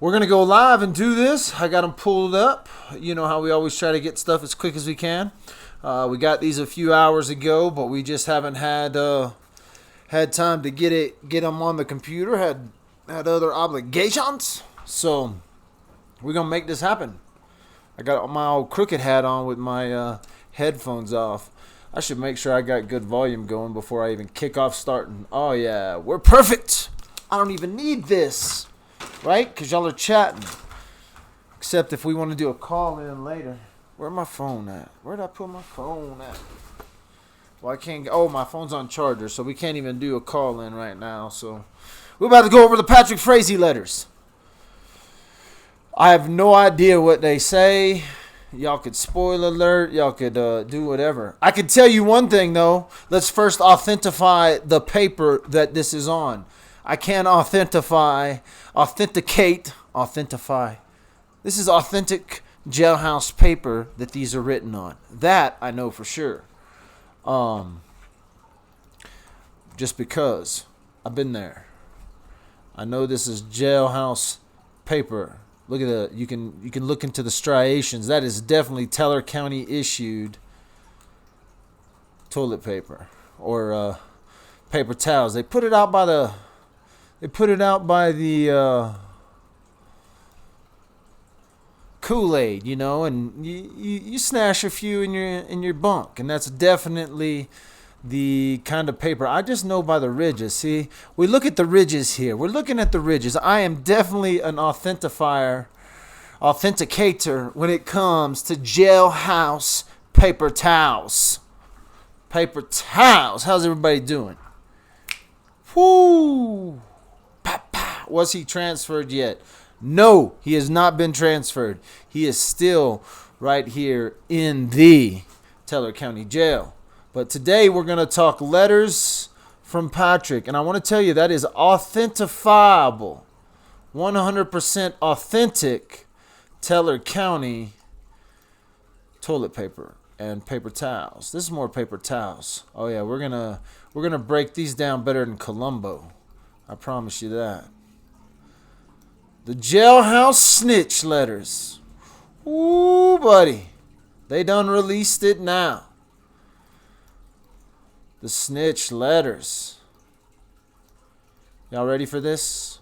We're going to go live and do this. I got them pulled up. You know how we always try to get stuff as quick as we can. We got these a few hours ago, but we just haven't had time to get them on the computer. Had other obligations. So we're going to make this happen. I got my old crooked hat on with my headphones off. I should make sure I got good volume going before I even kick off starting. Oh, yeah. We're perfect. I don't even need this. Right? Because y'all are chatting. Except if we want to do a call in later. Where's my phone at? Where did I put my phone at? Well, I can't. Oh, my phone's on charger, so we can't even do a call in right now. So we're about to go over the Patrick Frazee letters. I have no idea what they say. Y'all could spoil alert. Y'all could do whatever. I can tell you one thing, though. Let's first authentify the paper that this is on. I can't authentify. This is authentic jailhouse paper that these are written on. That I know for sure. Just because I've been there. I know this is jailhouse paper. Look at the you can look into the striations. That is definitely Teller County issued toilet paper or paper towels. They put it out by the Kool-Aid, you know, and you snatch a few in your bunk, and that's definitely the kind of paper. I just know by the ridges. See, we look at the ridges here. We're looking at the ridges. I am definitely an authenticator when it comes to jailhouse paper towels. Paper towels. How's everybody doing? Whoo! Was he transferred yet? No, he has not been transferred. He is still right here in the Teller County Jail. But today we're going to talk letters from Patrick. And I want to tell you that is authentifiable. 100% authentic Teller County toilet paper and paper towels. This is more paper towels. Oh yeah, we're going to break these down better than Columbo. I promise you that. The jailhouse snitch letters. Ooh, buddy. They done released it now. The snitch letters. Y'all ready for this?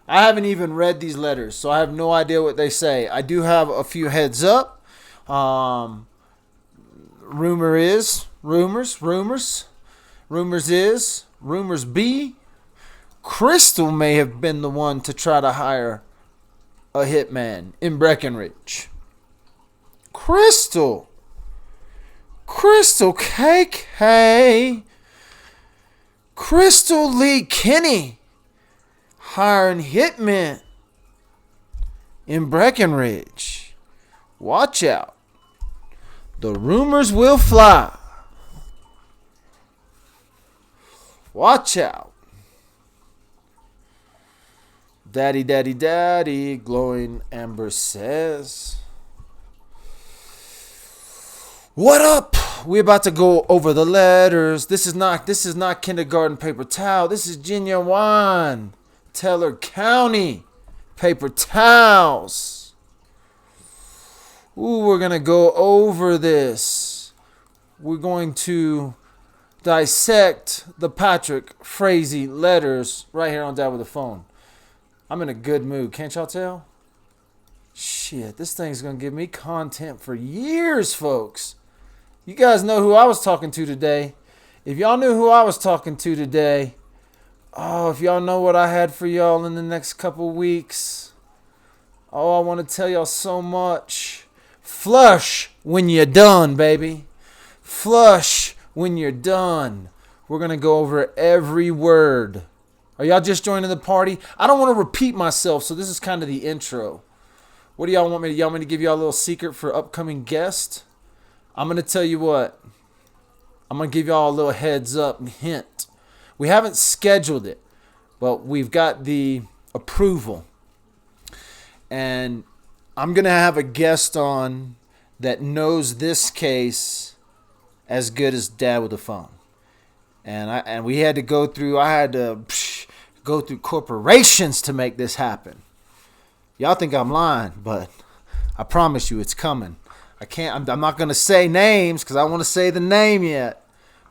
I haven't even read these letters, so I have no idea what they say. I do have a few heads up. Rumors be, Crystal may have been the one to try to hire a hitman in Breckenridge. Crystal KK. Crystal Lee Kinney hiring hitmen in Breckenridge. Watch out. The rumors will fly. Watch out. Daddy, glowing amber says. What up? We're about to go over the letters. This is not kindergarten paper towel. This is genuine Teller County paper towels. Ooh, we're going to go over this. We're going to dissect the Patrick Frazee letters right here on Dad with the Phone. I'm in a good mood. Can't y'all tell? Shit, this thing's going to give me content for years, folks. You guys know who I was talking to today. If y'all knew who I was talking to today, if y'all know what I had for y'all in the next couple weeks, I want to tell y'all so much. Flush when you're done, baby. Flush when you're done. We're going to go over every word. Are y'all just joining the party? I don't want to repeat myself, so this is kind of the intro. What do y'all want me to? Y'all want me to give y'all a little secret for upcoming guest? I'm going to tell you what. I'm going to give y'all a little heads up and hint. We haven't scheduled it, but we've got the approval. And I'm going to have a guest on that knows this case as good as Dad with the Phone. And we had to go through, I had to go through corporations to make this happen. Y'all think I'm lying, but I promise you it's coming. I'm not going to say names because I don't want to say the name yet.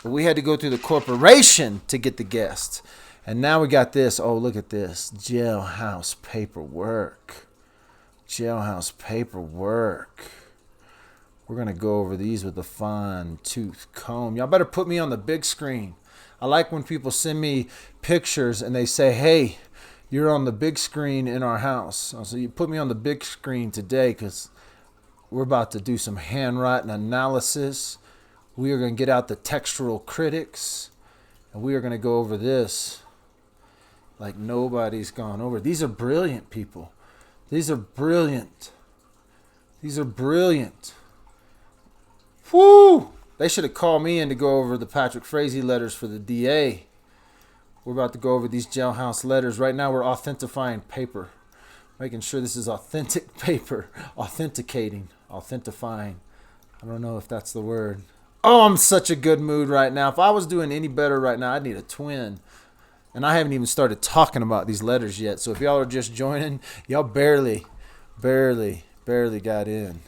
But we had to go through the corporation to get the guests. And now we got this. Oh, look at this. Jailhouse paperwork. Jailhouse paperwork. We're going to go over these with a fine tooth comb. Y'all better put me on the big screen. I like when people send me pictures and they say, hey, you're on the big screen in our house. So you put me on the big screen today because we're about to do some handwriting analysis. We are going to get out the textual critics. And we are going to go over this like nobody's gone over. These are brilliant people. These are brilliant. These are brilliant. Whoo! They should have called me in to go over the Patrick Frazee letters for the DA. We're about to go over these jailhouse letters. Right now we're authentifying paper. Making sure this is authentic paper. Authentifying. I don't know if that's the word. Oh, I'm such a good mood right now. If I was doing any better right now, I'd need a twin. And I haven't even started talking about these letters yet. So if y'all are just joining, y'all barely got in.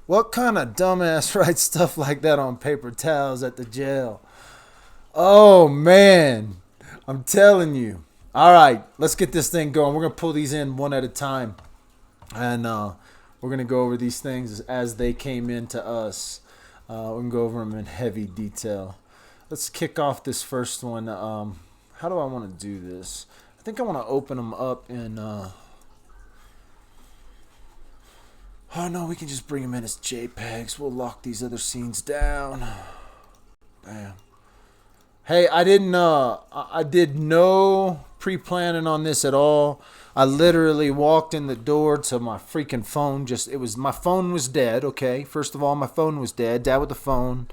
What kind of dumbass writes stuff like that on paper towels at the jail? Oh, man. I'm telling you. All right, let's get this thing going. We're going to pull these in one at a time. And we're going to go over these things as they came in to us. We're going to go over them in heavy detail. Let's kick off this first one. How do I want to do this? I think I want to open them up in... Oh, no, we can just bring them in as JPEGs. We'll lock these other scenes down. Bam. Hey, I did no pre-planning on this at all. I literally walked in the door to my freaking phone. My phone was dead, okay? First of all, my phone was dead. Dad with the phone.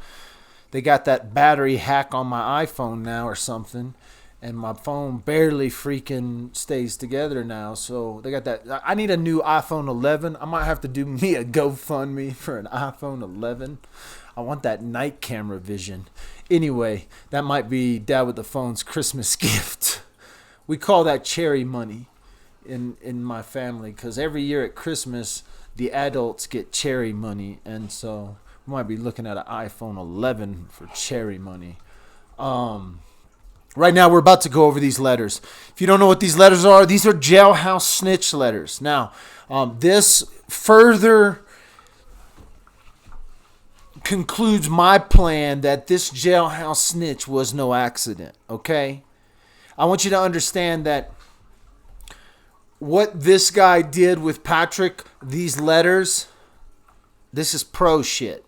They got that battery hack on my iPhone now or something. And my phone barely freaking stays together now. So they got that. I need a new iPhone 11. I might have to do me a GoFundMe for an iPhone 11. I want that night camera vision. Anyway, that might be Dad with the phone's Christmas gift. We call that cherry money in my family because every year at Christmas, the adults get cherry money. And so we might be looking at an iPhone 11 for cherry money. Right now, we're about to go over these letters. If you don't know what these letters are, these are jailhouse snitch letters. Now, this further concludes my plan that this jailhouse snitch was no accident, okay? I want you to understand that what this guy did with Patrick, these letters, this is pro shit.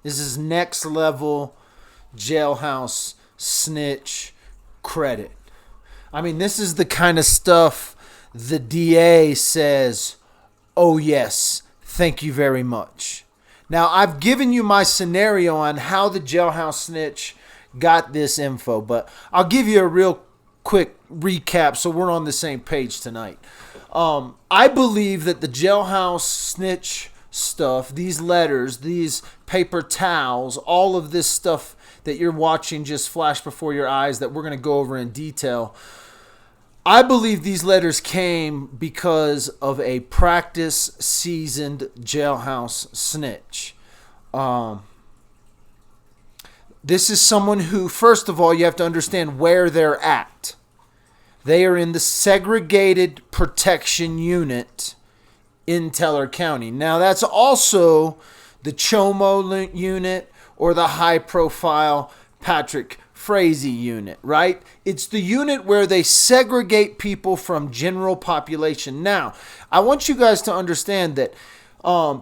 This is next level jailhouse snitch credit. I mean, this is the kind of stuff the DA says, oh yes, thank you very much. Now, I've given you my scenario on how the jailhouse snitch got this info, but I'll give you a real quick recap so we're on the same page tonight. I believe that the jailhouse snitch stuff, these letters, these paper towels, all of this stuff that you're watching just flash before your eyes that we're going to go over in detail, I believe these letters came because of a practice seasoned jailhouse snitch. This is someone who, first of all, you have to understand where they're at. They are in the segregated protection unit in Teller County. Now, that's also the Chomo unit or the high-profile Patrick Frazee unit, right? It's the unit where they segregate people from general population. Now, I want you guys to understand that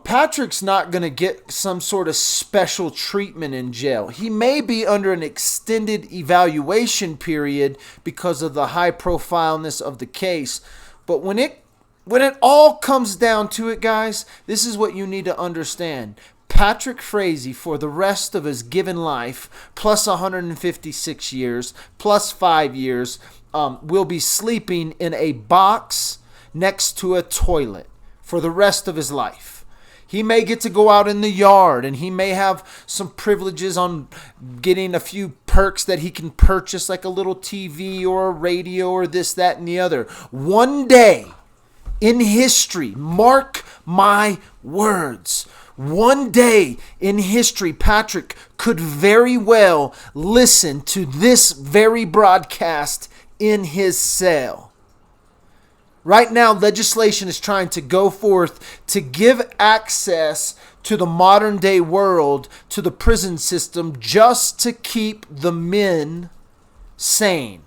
Patrick's not going to get some sort of special treatment in jail. He may be under an extended evaluation period because of the high profileness of the case. But when it all comes down to it, guys, this is what you need to understand. Patrick Frazee, for the rest of his given life, plus 156 years, plus 5 years, will be sleeping in a box next to a toilet for the rest of his life. He may get to go out in the yard, and he may have some privileges on getting a few perks that he can purchase, like a little TV or a radio or this, that, and the other. One day in history, mark my words, one day in history, Patrick could very well listen to this very broadcast in his cell. Right now, legislation is trying to go forth to give access to the modern day world, to the prison system, just to keep the men sane.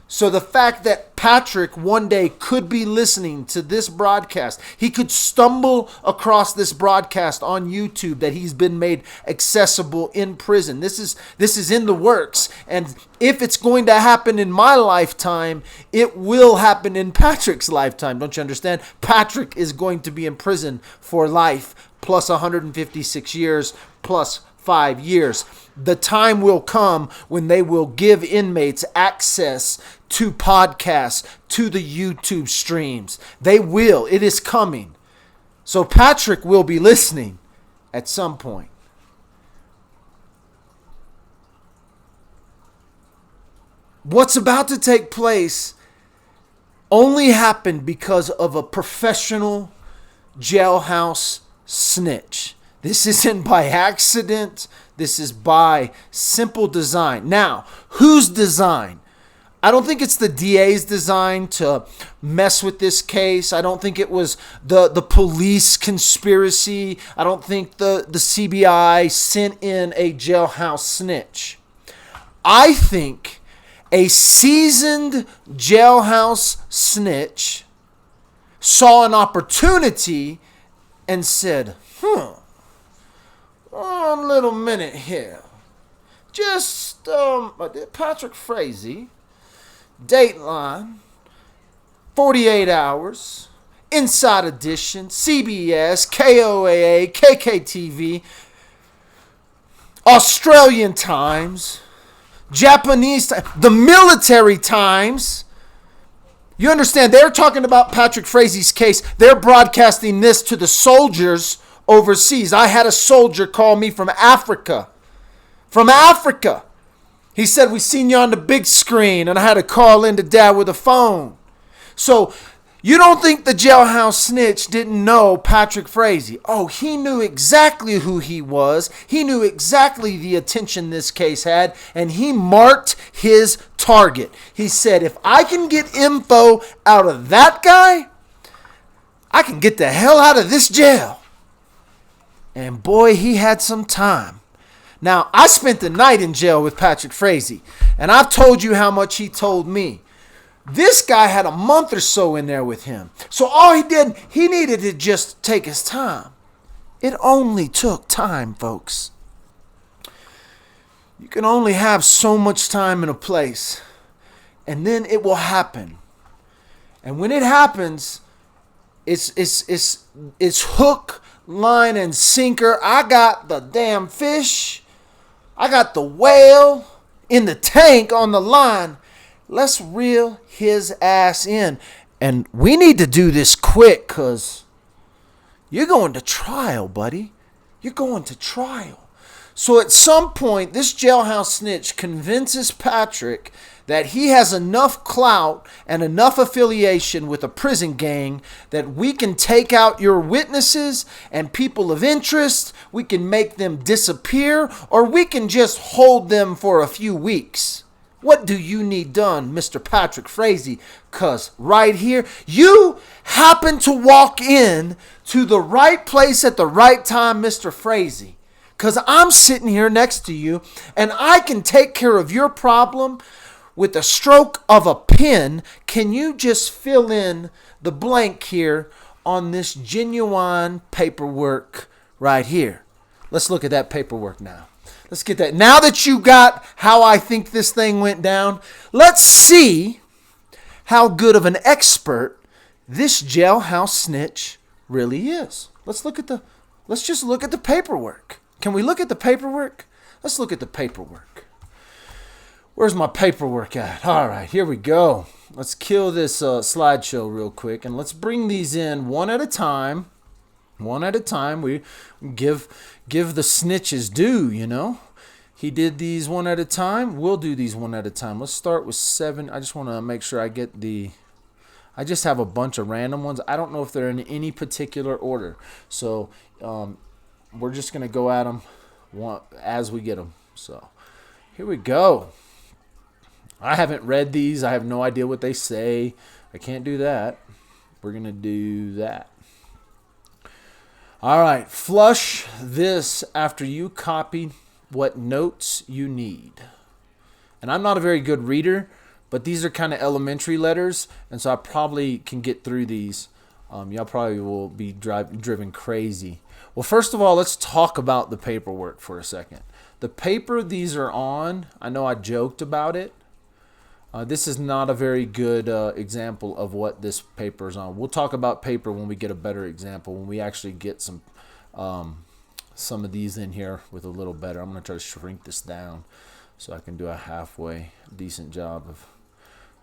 So the fact that Patrick one day could be listening to this broadcast, he could stumble across this broadcast on YouTube that he's been made accessible in prison. This is in the works. And if it's going to happen in my lifetime, it will happen in Patrick's lifetime. Don't you understand? Patrick is going to be in prison for life, plus 156 years, plus 5 years. The time will come when they will give inmates access to podcasts, to the YouTube streams. They will. It is coming. So Patrick will be listening at some point. What's about to take place only happened because of a professional jailhouse snitch. This isn't by accident. This is by simple design. Now, whose design? I don't think it's the DA's design to mess with this case. I don't think it was the police conspiracy. I don't think the CBI sent in a jailhouse snitch. I think a seasoned jailhouse snitch saw an opportunity and said, a little minute here. Just Patrick Frazee, Dateline, 48 Hours, Inside Edition, CBS, KOAA, KKTV, Australian Times, Japanese Times, the Military Times. You understand, they're talking about Patrick Frazee's case. They're broadcasting this to the soldiers overseas. I had a soldier call me from Africa. He said, we seen you on the big screen, and I had to call in to Dad with a phone. So you don't think the jailhouse snitch didn't know Patrick Frazee? Oh, he knew exactly who he was. He knew exactly the attention this case had, and he marked his target. He said, if I can get info out of that guy, I can get the hell out of this jail. And boy, he had some time. Now, I spent the night in jail with Patrick Frazee, and I've told you how much he told me. This guy had a month or so in there with him. So all he did, he needed to just take his time. It only took time, folks. You can only have so much time in a place, and then it will happen. And when it happens, it's hook, line, and sinker. I got the damn fish. I got the whale in the tank on the line. Let's reel his ass in. And we need to do this quick, because you're going to trial, buddy. You're going to trial. So at some point, this jailhouse snitch convinces Patrick that he has enough clout and enough affiliation with a prison gang that we can take out your witnesses and people of interest, we can make them disappear, or we can just hold them for a few weeks. What do you need done, Mr. Patrick Frazee? Because right here, you happen to walk in to the right place at the right time, Mr. Frazee. Because I'm sitting here next to you, and I can take care of your problem with the stroke of a pen. Can you just fill in the blank here on this genuine paperwork right here? Let's look at that paperwork now. Let's get that. Now that you got how I think this thing went down, let's see how good of an expert this jailhouse snitch really is. Let's just look at the paperwork. Can we look at the paperwork? Let's look at the paperwork. Where's my paperwork at? All right, here we go. Let's kill this slideshow real quick, and let's bring these in one at a time. One at a time. We give the snitches due, you know. He did these one at a time. We'll do these one at a time. Let's start with 7. I just want to make sure I get the... I just have a bunch of random ones. I don't know if they're in any particular order. So we're just going to go at them as we get them. So here we go. I haven't read these. I have no idea what they say. I can't do that. We're going to do that. All right. Flush this after you copy what notes you need. And I'm not a very good reader, but these are kind of elementary letters, and so I probably can get through these. Y'all probably will be driven crazy. Well, first of all, let's talk about the paperwork for a second. The paper these are on, I know I joked about it. This is not a very good example of what this paper is on. We'll talk about paper when we get a better example, when we actually get some of these in here with a little better. I'm going to try to shrink this down so I can do a halfway decent job of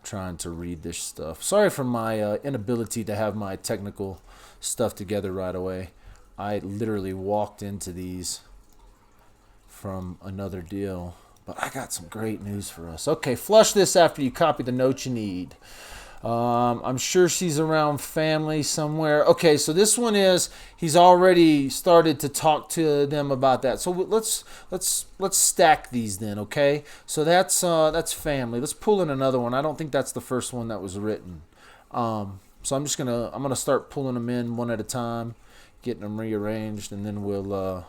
trying to read this stuff. Sorry for my inability to have my technical stuff together right away. I literally walked into these from another deal. But I got some great news for us. Okay, flush this after you copy the notes you need. I'm sure she's around family somewhere. Okay, so this one is he's already started to talk to them about that. So let's stack these then. Okay, so that's family. Let's pull in another one. I don't think that's the first one that was written. So I'm gonna start pulling them in one at a time, getting them rearranged, and then we'll.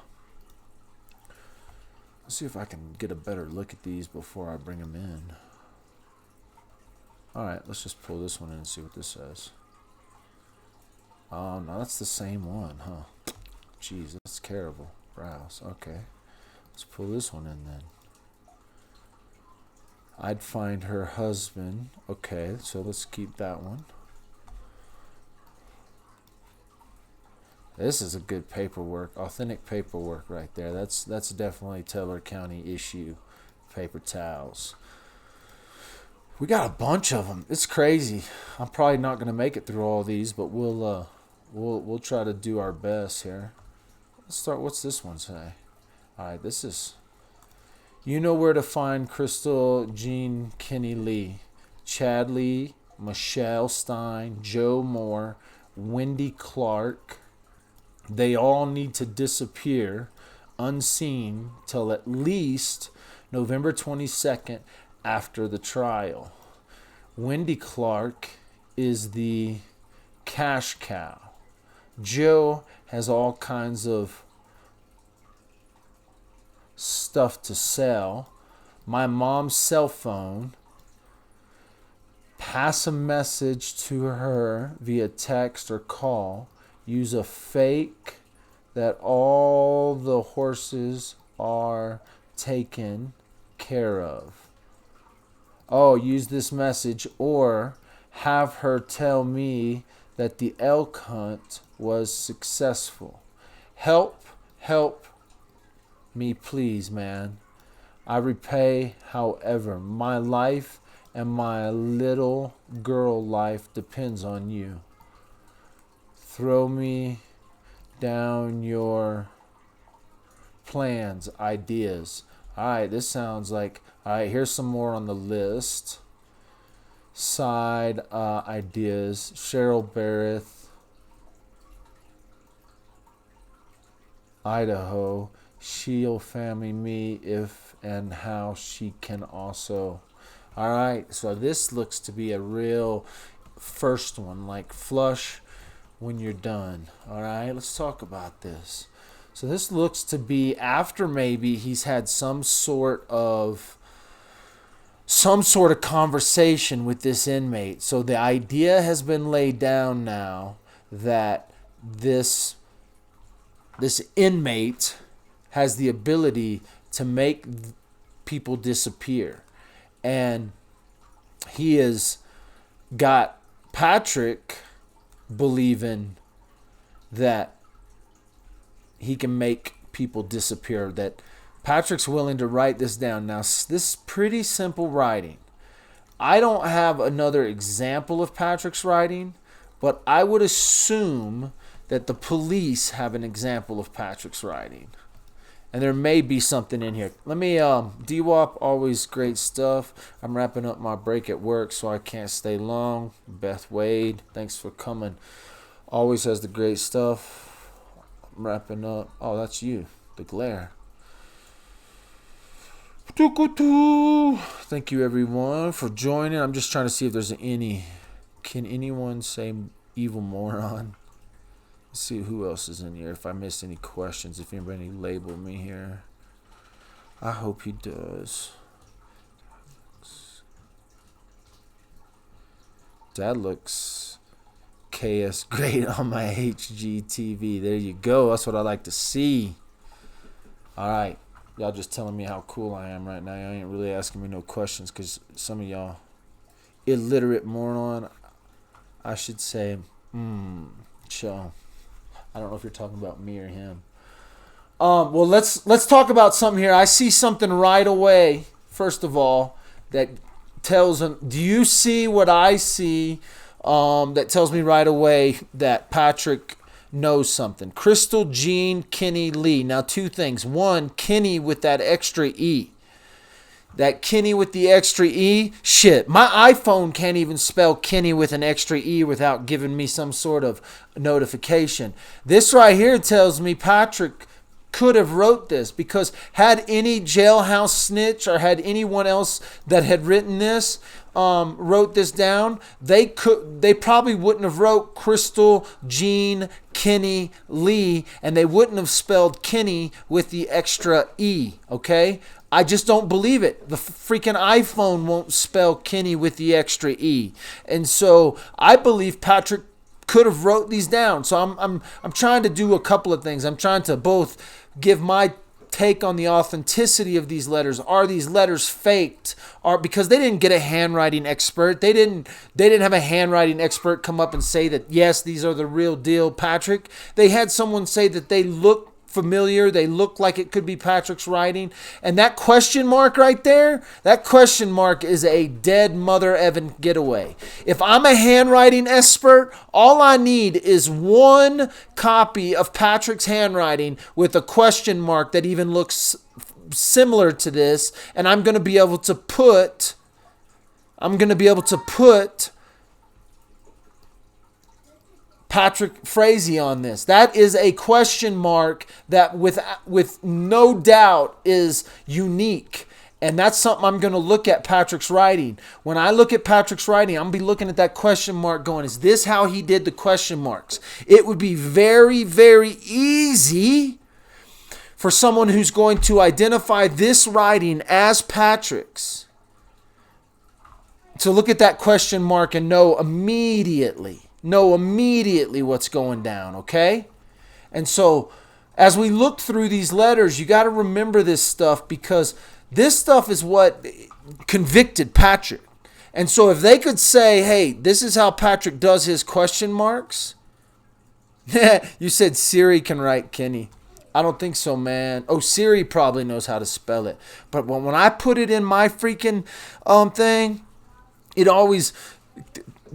Let's see if I can get a better look at these before I bring them in. Alright, let's just pull this one in and see what this says. Oh, no, that's the same one, huh? Jeez, that's terrible. Browse. Okay. Let's pull this one in then. I'd find her husband. Okay, so let's keep that one. This is a good paperwork, authentic paperwork right there. That's definitely Teller County issue paper towels. We got a bunch of them. It's crazy. I'm probably not going to make it through all these, but we'll try to do our best here. Let's start. What's this one say? All right, this is. You know where to find Crystal Jean Kenny Lee, Chad Lee, Michelle Stein, Joe Moore, Wendy Clark. They all need to disappear unseen till at least November 22nd after the trial. Wendy Clark is the cash cow. Joe has all kinds of stuff to sell. My mom's cell phone. Pass a message to her via text or call. Use a fake that all the horses are taken care of. Oh, use this message or have her tell me that the elk hunt was successful. Help me please, man. I repay however. My life and my little girl life depends on you. Throw me down your plans, ideas. All right, this sounds like, all right, here's some more on the list. Side ideas. Cheryl Barrett, Idaho. She'll family me if and how she can also. All right, so this looks to be a real first one, like flush when you're done. All right, let's talk about this. So this looks to be after maybe he's had some sort of conversation with this inmate. So the idea has been laid down now that this inmate has the ability to make people disappear. And he has got Patrick believing that he can make people disappear, that Patrick's willing to write this down. Now, this is pretty simple writing. I don't have another example of Patrick's writing, but I would assume that the police have an example of Patrick's writing. And there may be something in here. Let me, DWAP, always great stuff. I'm wrapping up my break at work, so I can't stay long. Beth Wade, thanks for coming. Always has the great stuff. I'm wrapping up. Oh, that's you, the glare. Thank you, everyone, for joining. I'm just trying to see if there's any. Can anyone say evil moron? Let's see who else is in here. If I missed any questions, if anybody label me here. I hope he does. That looks KS great on my HGTV. There you go. That's what I like to see. All right. Y'all just telling me how cool I am right now. Y'all ain't really asking me no questions because some of y'all illiterate moron, I should say, chill. I don't know if you're talking about me or him. Well, let's talk about something here. I see something right away, first of all, that tells him, do you see what I see that tells me right away that Patrick knows something? Crystal, Jean, Kenny, Lee. Now, two things. One, Kenny with that extra E. That Kenny with the extra E, shit. My iPhone can't even spell Kenny with an extra E without giving me some sort of notification. This right here tells me Patrick could have wrote this, because had any jailhouse snitch or had anyone else that had written this wrote this down, they probably wouldn't have wrote Crystal, Jean, Kenny, Lee, and they wouldn't have spelled Kenny with the extra E, okay? I just don't believe it. The freaking iPhone won't spell Kenny with the extra E. And so I believe Patrick could have wrote these down. So I'm trying to do a couple of things. I'm trying to both give my take on the authenticity of these letters. Are these letters faked? Or because they didn't get a handwriting expert. They didn't have a handwriting expert come up and say that yes, these are the real deal, Patrick. They had someone say that they look familiar, they look like it could be Patrick's writing. And that question mark right there, that question mark is a dead mother Evan getaway. If I'm a handwriting expert, all I need is one copy of Patrick's handwriting with a question mark that even looks similar to this, and I'm going to be able to put Patrick Frazee on this. That is a question mark that with no doubt is unique. And that's something I'm going to look at Patrick's writing. When I look at Patrick's writing, I'm going to be looking at that question mark going, is this how he did the question marks? It would be very, very easy for someone who's going to identify this writing as Patrick's to look at that question mark and know immediately what's going down, okay? And so as we look through these letters, you got to remember this stuff, because this stuff is what convicted Patrick. And so if they could say, hey, this is how Patrick does his question marks. You said Siri can write Kenny. I don't think so, man. Oh, Siri probably knows how to spell it. But when I put it in my freaking thing, it always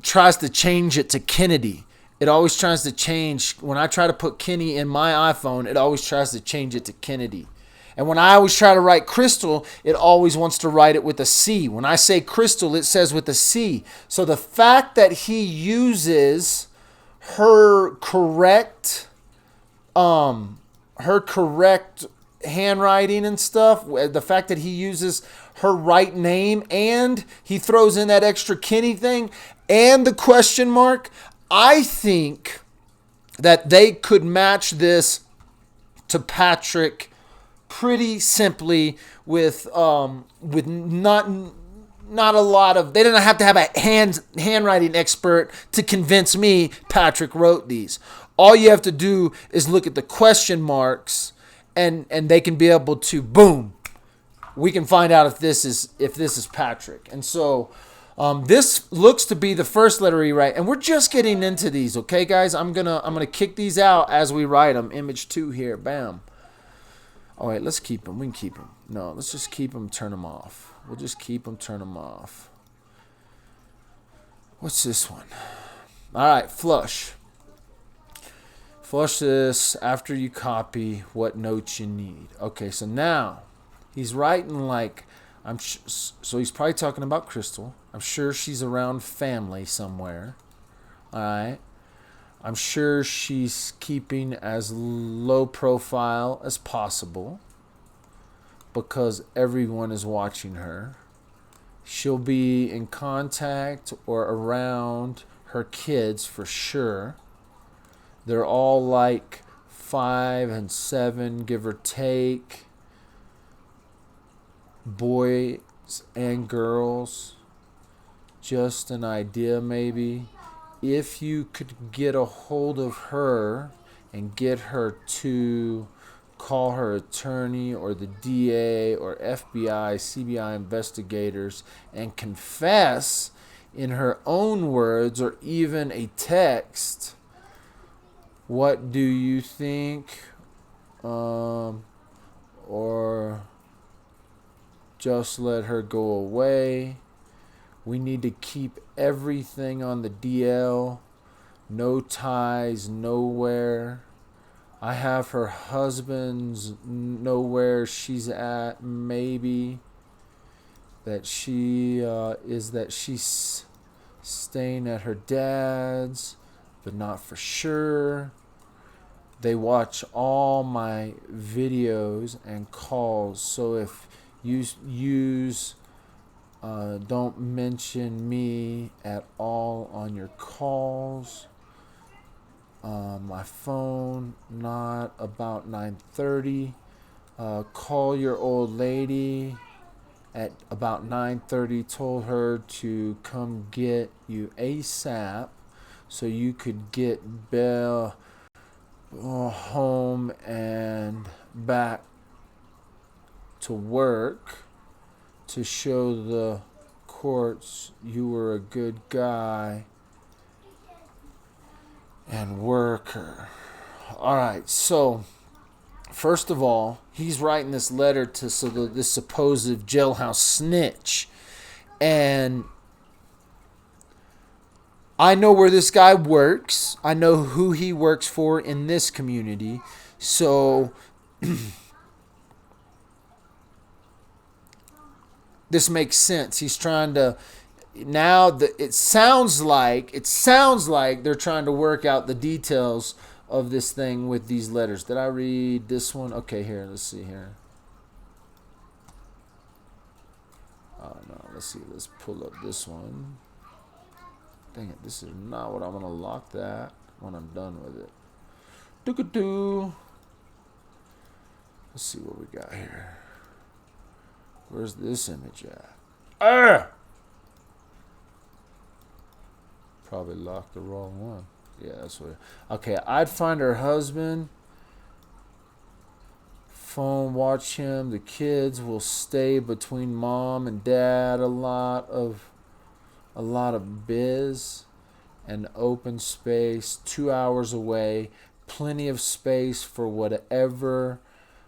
tries to change it to Kennedy. It always tries to change. When I try to put Kenny in my iPhone, it always tries to change it to Kennedy. And when I always try to write Crystal, it always wants to write it with a C. When I say Crystal, it says with a C. So the fact that he uses her correct handwriting and stuff, the fact that he uses her right name and he throws in that extra Kenny thing and the question mark, I think that they could match this to Patrick pretty simply with not a lot of, they didn't have to have a handwriting expert to convince me Patrick wrote these. All you have to do is look at the question marks and they can be able to, boom, we can find out if this is Patrick. And so this looks to be the first letter he write, and we're just getting into these, okay, guys? I'm gonna kick these out as we write them. Image 2 here, bam. All right, let's keep them. We can keep them. No, let's just keep them. Turn them off. We'll just keep them. Turn them off. What's this one? All right, flush. Flush this after you copy what notes you need. Okay, so now he's writing like so he's probably talking about Crystal. I'm sure she's around family somewhere. All right. I'm sure she's keeping as low profile as possible because everyone is watching her. She'll be in contact or around her kids for sure. They're all like 5 and 7, give or take. Boys and girls. Just an idea, maybe. If you could get a hold of her and get her to call her attorney or the DA or FBI, CBI investigators and confess in her own words or even a text, what do you think? Or just let her go away. We need to keep everything on the DL. No ties, nowhere. I have her husband's nowhere she's at, maybe. That she's staying at her dad's, but not for sure. They watch all my videos and calls, so if you don't mention me at all on your calls. My phone, not about 9:30. Call your old lady at about 9:30. Told her to come get you ASAP so you could get Belle home and back to work to show the courts you were a good guy and worker. All right, so first of all, he's writing this letter to this supposed jailhouse snitch, and I know where this guy works. I know who he works for in this community. So this makes sense. He's trying to it sounds like they're trying to work out the details of this thing with these letters. Did I read this one? Okay, here, let's see here. Oh no, let's see. Let's pull up this one. Dang it, this is not what I'm going to lock that when I'm done with it. Doo-ka-doo. Let's see what we got here. Where's this image at? Probably locked the wrong one. Yeah, that's what. Okay, I'd find her husband. Phone, watch him. The kids will stay between mom and dad. A lot of biz and open space. 2 hours away. Plenty of space for whatever.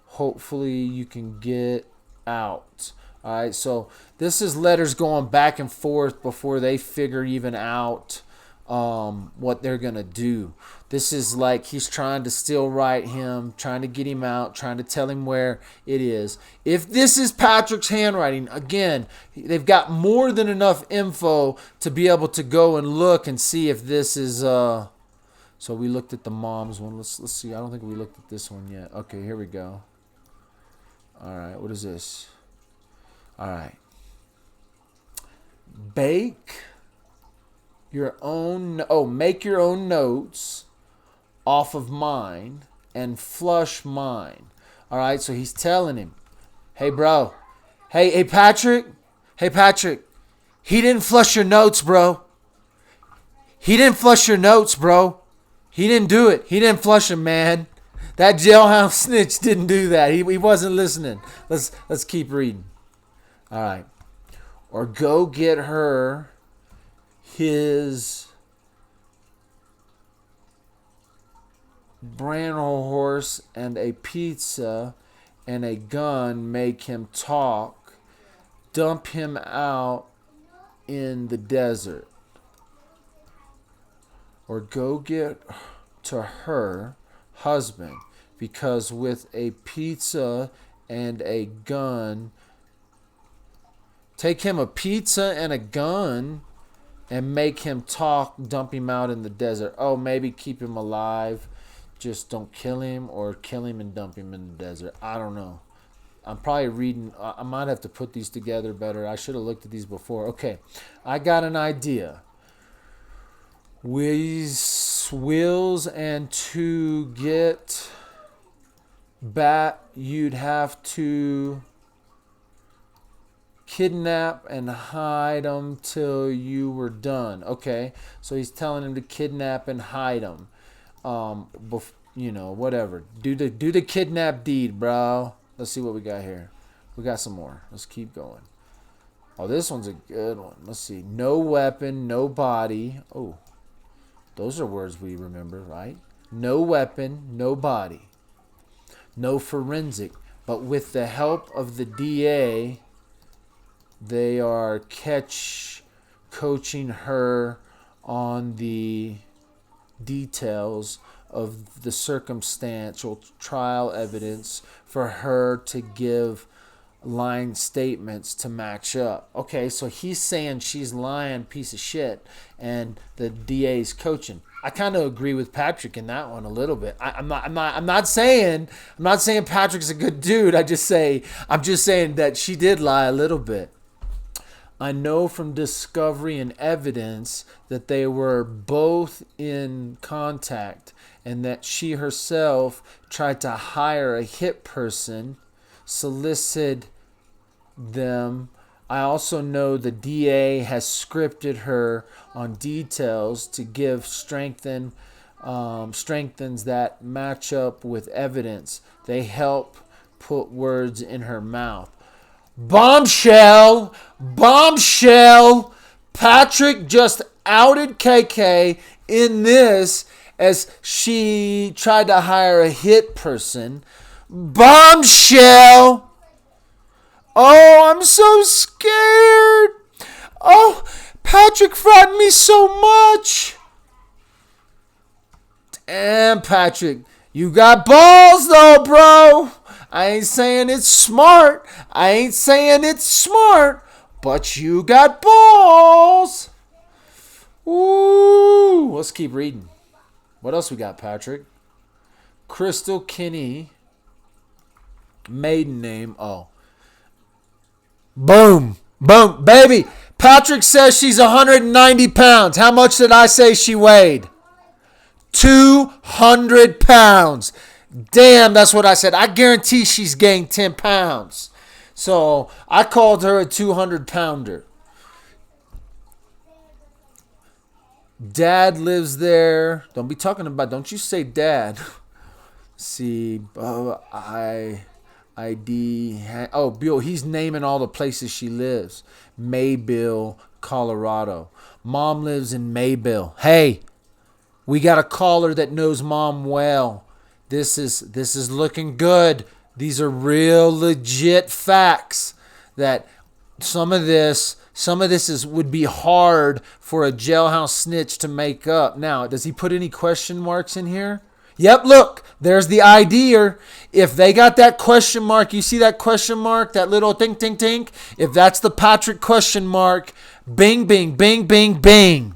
Hopefully you can get out. All right, so this is letters going back and forth before they figure even out what they're going to do. This is like he's trying to still write him, trying to get him out, trying to tell him where it is. If this is Patrick's handwriting, again, they've got more than enough info to be able to go and look and see if this is... So we looked at the mom's one. Let's see. I don't think we looked at this one yet. Okay, here we go. All right, what is this? All right. Make your own notes off of mine and flush mine. All right, so he's telling him, hey, bro. Hey, Patrick. Hey, Patrick. He didn't flush your notes, bro. He didn't flush your notes, bro. He didn't do it. He didn't flush them, man. That jailhouse snitch didn't do that. He wasn't listening. Let's keep reading. All right. Or go get her his brand horse and a pizza and a gun. Make him talk. Dump him out in the desert. Or go get to her husband, because with a pizza and a gun, take him a pizza and a gun and make him talk, dump him out in the desert. Oh, maybe keep him alive, just don't kill him, or kill him and dump him in the desert. I don't know. I'm probably reading. I might have to put these together better. I should have looked at these before. Okay, I got an idea. Wheels and to get bat, you'd have to kidnap and hide them till you were done. Okay, so he's telling him to kidnap and hide them. Whatever. Do the kidnap deed, bro. Let's see what we got here. We got some more. Let's keep going. Oh, this one's a good one. Let's see. No weapon, no body. Oh, those are words we remember, right? No weapon, no body. No forensic. But with the help of the DA, they are coaching her on the details of the circumstantial trial evidence for her to give lying statements to match up. Okay, so he's saying she's lying, piece of shit, and the DA's coaching. I kind of agree with Patrick in that one a little bit. I'm not saying Patrick's a good dude. I'm just saying that she did lie a little bit. I know from discovery and evidence that they were both in contact and that she herself tried to hire a hit person, solicit them. I also know the DA has scripted her on details to give strengthens that match up with evidence. They help put words in her mouth. Bombshell! Bombshell! Patrick just outed KK in this as she tried to hire a hit person. Bombshell! Oh, I'm so scared. Oh, Patrick frightened me so much. Damn, Patrick, you got balls though, bro. I ain't saying it's smart. But you got balls. Ooh, let's keep reading. What else we got, Patrick? Crystal Kinney. Maiden name. Oh. Boom. Boom. Baby, Patrick says she's 190 pounds. How much did I say she weighed? 200 pounds. Damn, that's what I said. I guarantee she's gained 10 pounds. So I called her a 200-pounder. Dad lives there. Don't you say dad. See, Bill, he's naming all the places she lives. Mayville, Colorado. Mom lives in Mayville. Hey, we got a caller that knows Mom well. This is looking good. These are real legit facts that some of this would be hard for a jailhouse snitch to make up. Now, does he put any question marks in here? Yep, look, there's the IDer. If they got that question mark, you see that question mark, that little tink, tink, tink? If that's the Patrick question mark, bing, bing, bing, bing, bing.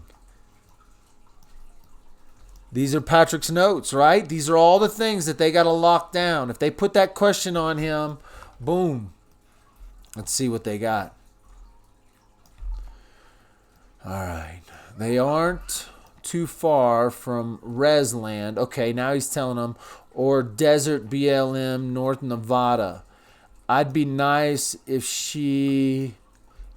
These are Patrick's notes, right? These are all the things that they got to lock down. If they put that question on him, boom. Let's see what they got. All right. They aren't too far from Resland. Okay, now he's telling them, or Desert BLM, North Nevada. I'd be nice if she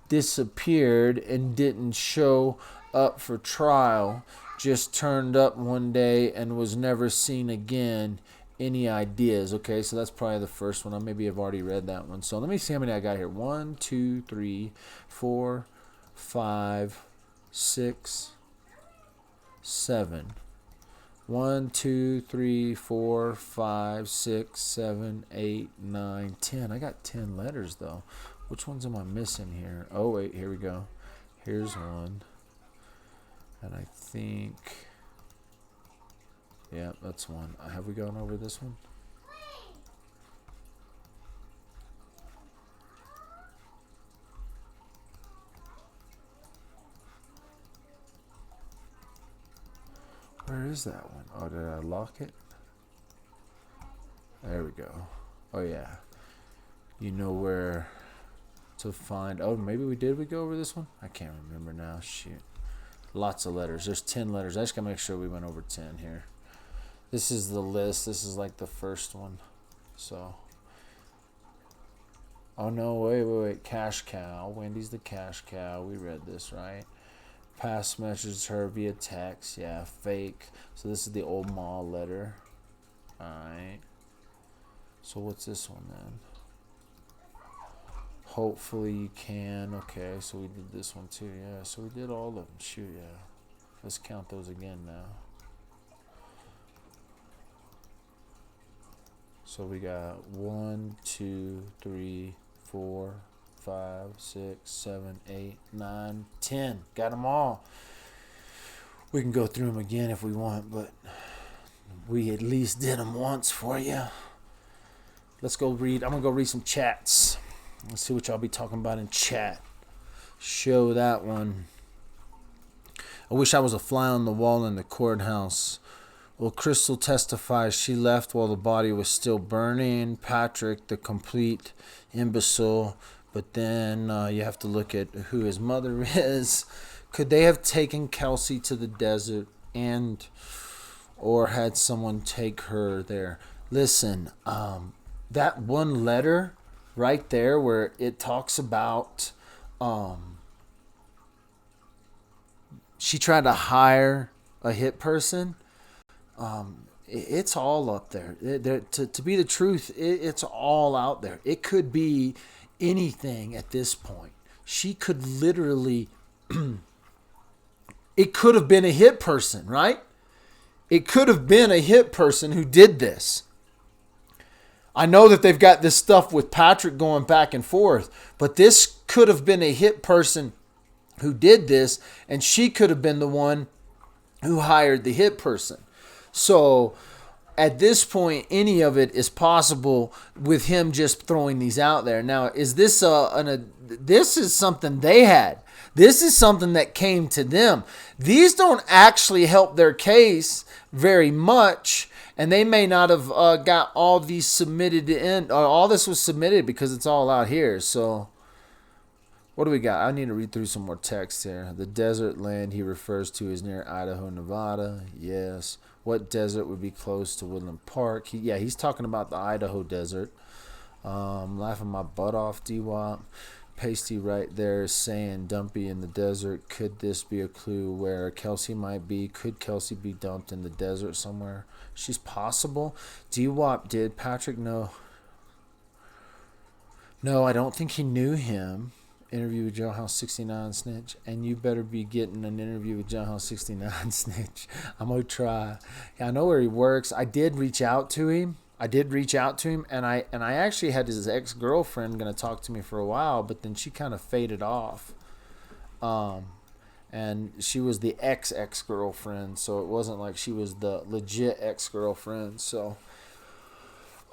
disappeared and didn't show up for trial. Just turned up one day and was never seen again. Any ideas? Okay, so that's probably the first one. Maybe I've already read that one. So let me see how many I got here. 1, 2, 3, 4, 5, 6, 7. 1, 2, 3, 4, 5, 6, 7, 8, 9, 10. I got 10 letters though. Which ones am I missing here? Oh wait, here we go. Here's one. And I think Yeah, that's one. Have we gone over this one? Where is that one? Oh, did I lock it? There we go. Oh, yeah. You know where to find. Oh, maybe we did. We go over this one? I can't remember now. Shoot. Lots of letters. There's 10 letters. I just got to make sure we went over 10 here. This is the list. This is like the first one. So. Oh, no. Wait. Cash cow. Wendy's the cash cow. We read this, right? Past message her via text. Yeah, fake. So this is the old mall letter. Alright. So what's this one then? Hopefully you can. Okay, so we did this one too. Yeah, so we did all of them. Shoot, yeah. Let's count those again now. So we got 1, 2, 3, 4, 5, 6, 7, 8, 9, 10. Got them all. We can go through them again if we want, but we at least did them once for you. Let's go read. I'm going to go read some chats. Let's see what y'all be talking about in chat. Show that one. I wish I was a fly on the wall in the courthouse. Well, Crystal testifies she left while the body was still burning. Patrick, the complete imbecile. But then you have to look at who his mother is. Could they have taken Kelsey to the desert or had someone take her there? Listen, that one letter right there where it talks about she tried to hire a hit person. It's all up there. To be the truth, it's all out there. It could be anything at this point. She could literally it could have been a hit person, right? It could have been a hit person who did this. I know that they've got this stuff with Patrick going back and forth, but this could have been a hit person who did this, and she could have been the one who hired the hit person. So at this point, any of it is possible with him just throwing these out there. Now, is this this is something they had. This is something that came to them. These don't actually help their case very much, and they may not have got all these submitted in. All this was submitted because it's all out here. So what do we got? I need to read through some more text here. The desert land he refers to is near Idaho, Nevada. Yes. What desert would be close to Woodland Park? He's talking about the Idaho desert. Laughing my butt off, D-Wop. Pasty right there saying Dumpy in the desert. Could this be a clue where Kelsey might be? Could Kelsey be dumped in the desert somewhere? She's possible. D-Wop did. Patrick, no. No, I don't think he knew him. Interview with Jailhouse 69 Snitch. And you better be getting an interview with Jailhouse 69 Snitch. I'm going to try. I know where he works. I did reach out to him. And I actually had his ex-girlfriend going to talk to me for a while, but then she kind of faded off. And she was the ex-girlfriend, so it wasn't like she was the legit ex-girlfriend. So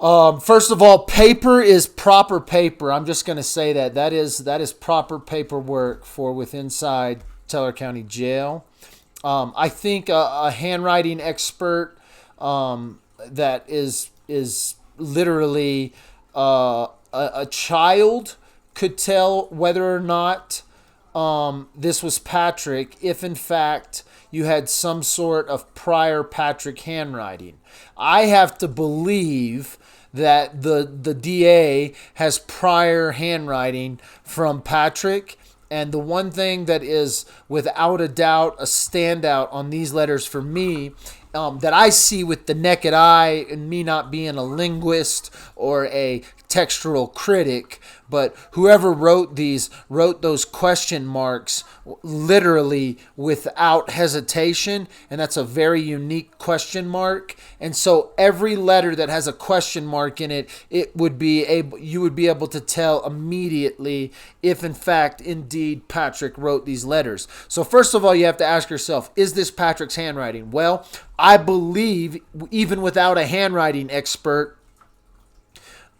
first of all, paper is proper paper. I'm just going to say that is proper paperwork for with inside Teller County Jail. I think a handwriting expert that is literally a child could tell whether or not this was Patrick if in fact you had some sort of prior Patrick handwriting. I have to believe that the DA has prior handwriting from Patrick. And the one thing that is without a doubt a standout on these letters for me that I see with the naked eye, and me not being a linguist or a textual critic, But whoever wrote those question marks literally without hesitation, and that's a very unique question mark. And so every letter that has a question mark in it, you would be able to tell immediately if in fact indeed Patrick wrote these letters. So first of all, you have to ask yourself, is this Patrick's handwriting? Well, I believe even without a handwriting expert,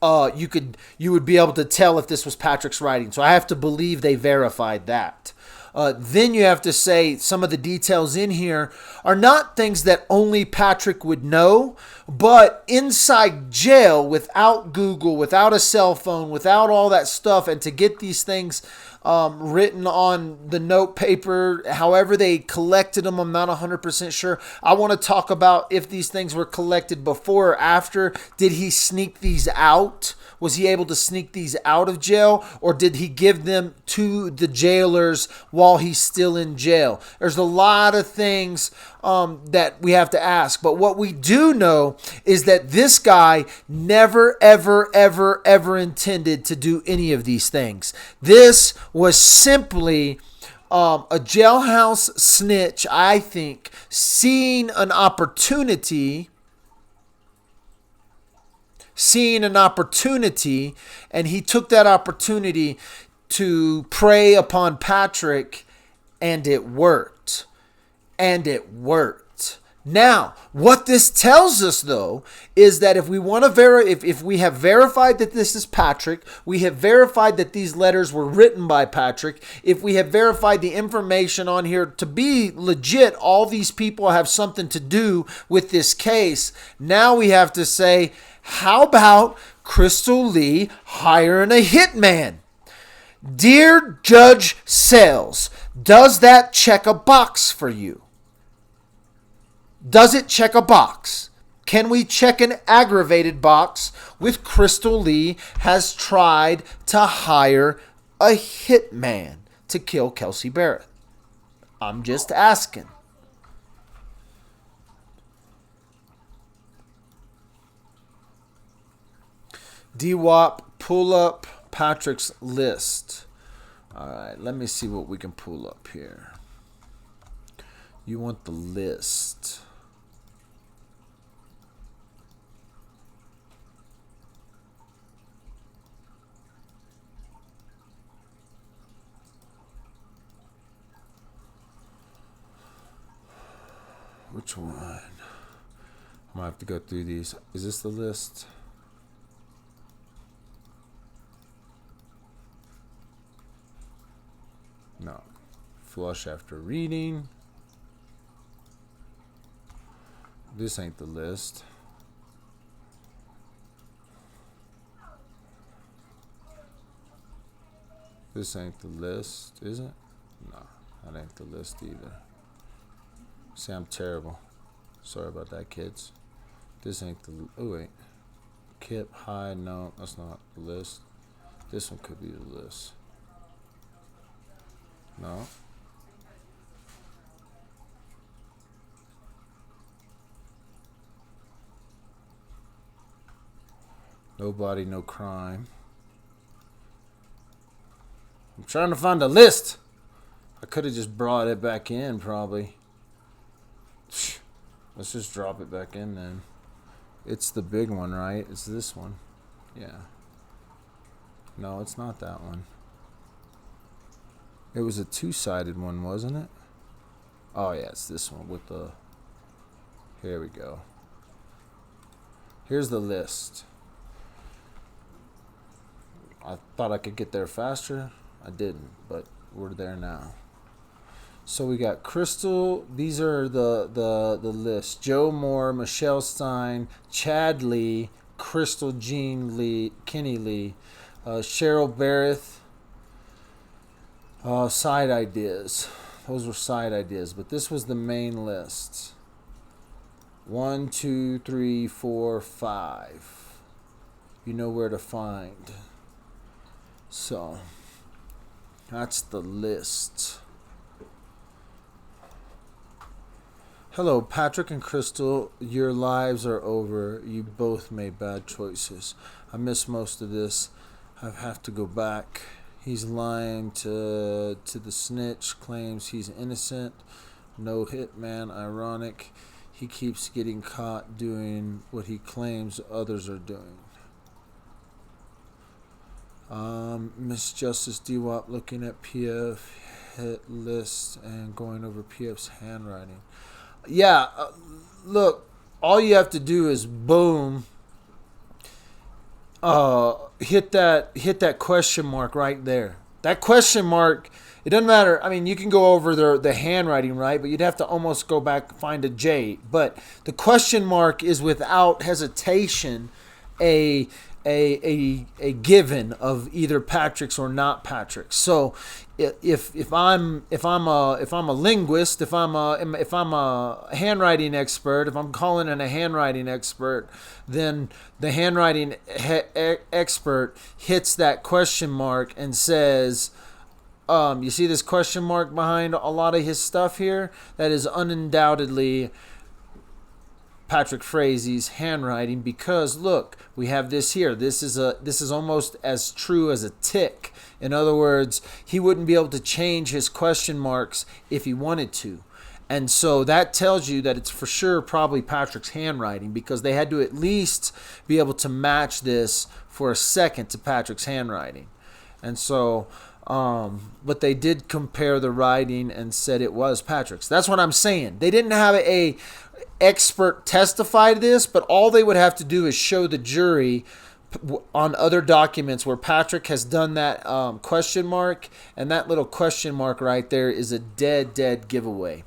you would be able to tell if this was Patrick's writing. So I have to believe they verified that. Then you have to say some of the details in here are not things that only Patrick would know, but inside jail, without Google, without a cell phone, without all that stuff, and to get these things written on the note paper, however they collected them, I'm not 100% sure. I want to talk about if these things were collected before or after. Did he sneak these out? Was he able to sneak these out of jail, or did he give them to the jailers while he's still in jail? There's a lot of things that we have to ask. But what we do know is that this guy never, ever, ever, ever intended to do any of these things. This was simply a jailhouse snitch, I think, seeing an opportunity, and he took that opportunity to prey upon Patrick, and it worked. Now, what this tells us, though, is that if we want to if we have verified that this is Patrick, we have verified that these letters were written by Patrick, if we have verified the information on here to be legit, all these people have something to do with this case, now we have to say, how about Crystal Lee hiring a hitman? Dear Judge Sales, does that check a box for you? Does it check a box? Can we check an aggravated box with Crystal Lee has tried to hire a hitman to kill Kelsey Barrett? I'm just asking. D-Wop, pull up Patrick's list. All right, let me see what we can pull up here. You want the list. Which one? I might have to go through these. Is this the list? No. Flush after reading. This ain't the list. This ain't the list, is it? No, that ain't the list either. See, I'm terrible. Sorry about that, kids. This ain't the... Oh, wait. Kip, hide. No, that's not the list. This one could be the list. No. Nobody, no crime. I'm trying to find a list. I could have just brought it back in, probably. Let's just drop it back in then. It's the big one, right? It's this one. Yeah. No, it's not that one. It was a two-sided one, wasn't it? Oh, yeah, it's this one with the... Here we go. Here's the list. I thought I could get there faster. I didn't, but we're there now. So we got Crystal. These are the list. Joe Moore, Michelle Stein, Chad Lee, Crystal Jean Lee, Kenny Lee, Cheryl Barrett. Side ideas. Those were side ideas, but this was the main list. 1, 2, 3, 4, 5. You know where to find. So, that's the list. Hello, Patrick and Crystal. Your lives are over. You both made bad choices. I miss most of this. I have to go back. He's lying to the snitch, claims he's innocent. No hitman, ironic. He keeps getting caught doing what he claims others are doing. Miss Justice DWAP looking at PF hit list and going over PF's handwriting. Yeah, look, all you have to do is boom, hit that question mark right there. That question mark, it doesn't matter. I mean, you can go over the handwriting, right? But you'd have to almost go back and find a J. But the question mark is without hesitation a given of either Patrick's or not Patrick's. So if I'm a linguist, if I'm a handwriting expert, if I'm calling in a handwriting expert, then the handwriting expert hits that question mark and says, you see this question mark behind a lot of his stuff here? That is undoubtedly Patrick Frazee's handwriting, because look, we have this here. This is almost as true as a tick. In other words, he wouldn't be able to change his question marks if he wanted to. And so that tells you that it's for sure probably Patrick's handwriting, because they had to at least be able to match this for a second to Patrick's handwriting. And so but they did compare the writing and said it was Patrick's. That's what I'm saying. They didn't have a expert testify to this, but all they would have to do is show the jury on other documents where Patrick has done that question mark, and that little question mark right there is a dead giveaway.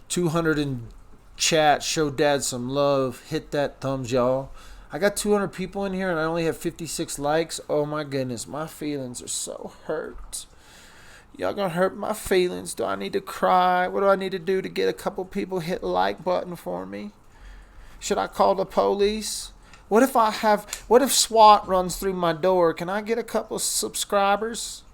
200 in chat. Show Dad some love. Hit that thumbs, y'all. I got 200 people in here and I only have 56 likes. Oh my goodness, my feelings are so hurt. Y'all gonna hurt my feelings. Do I need to cry? What do I need to do to get a couple people hit the like button for me? Should I call the police? What if SWAT runs through my door? Can I get a couple subscribers?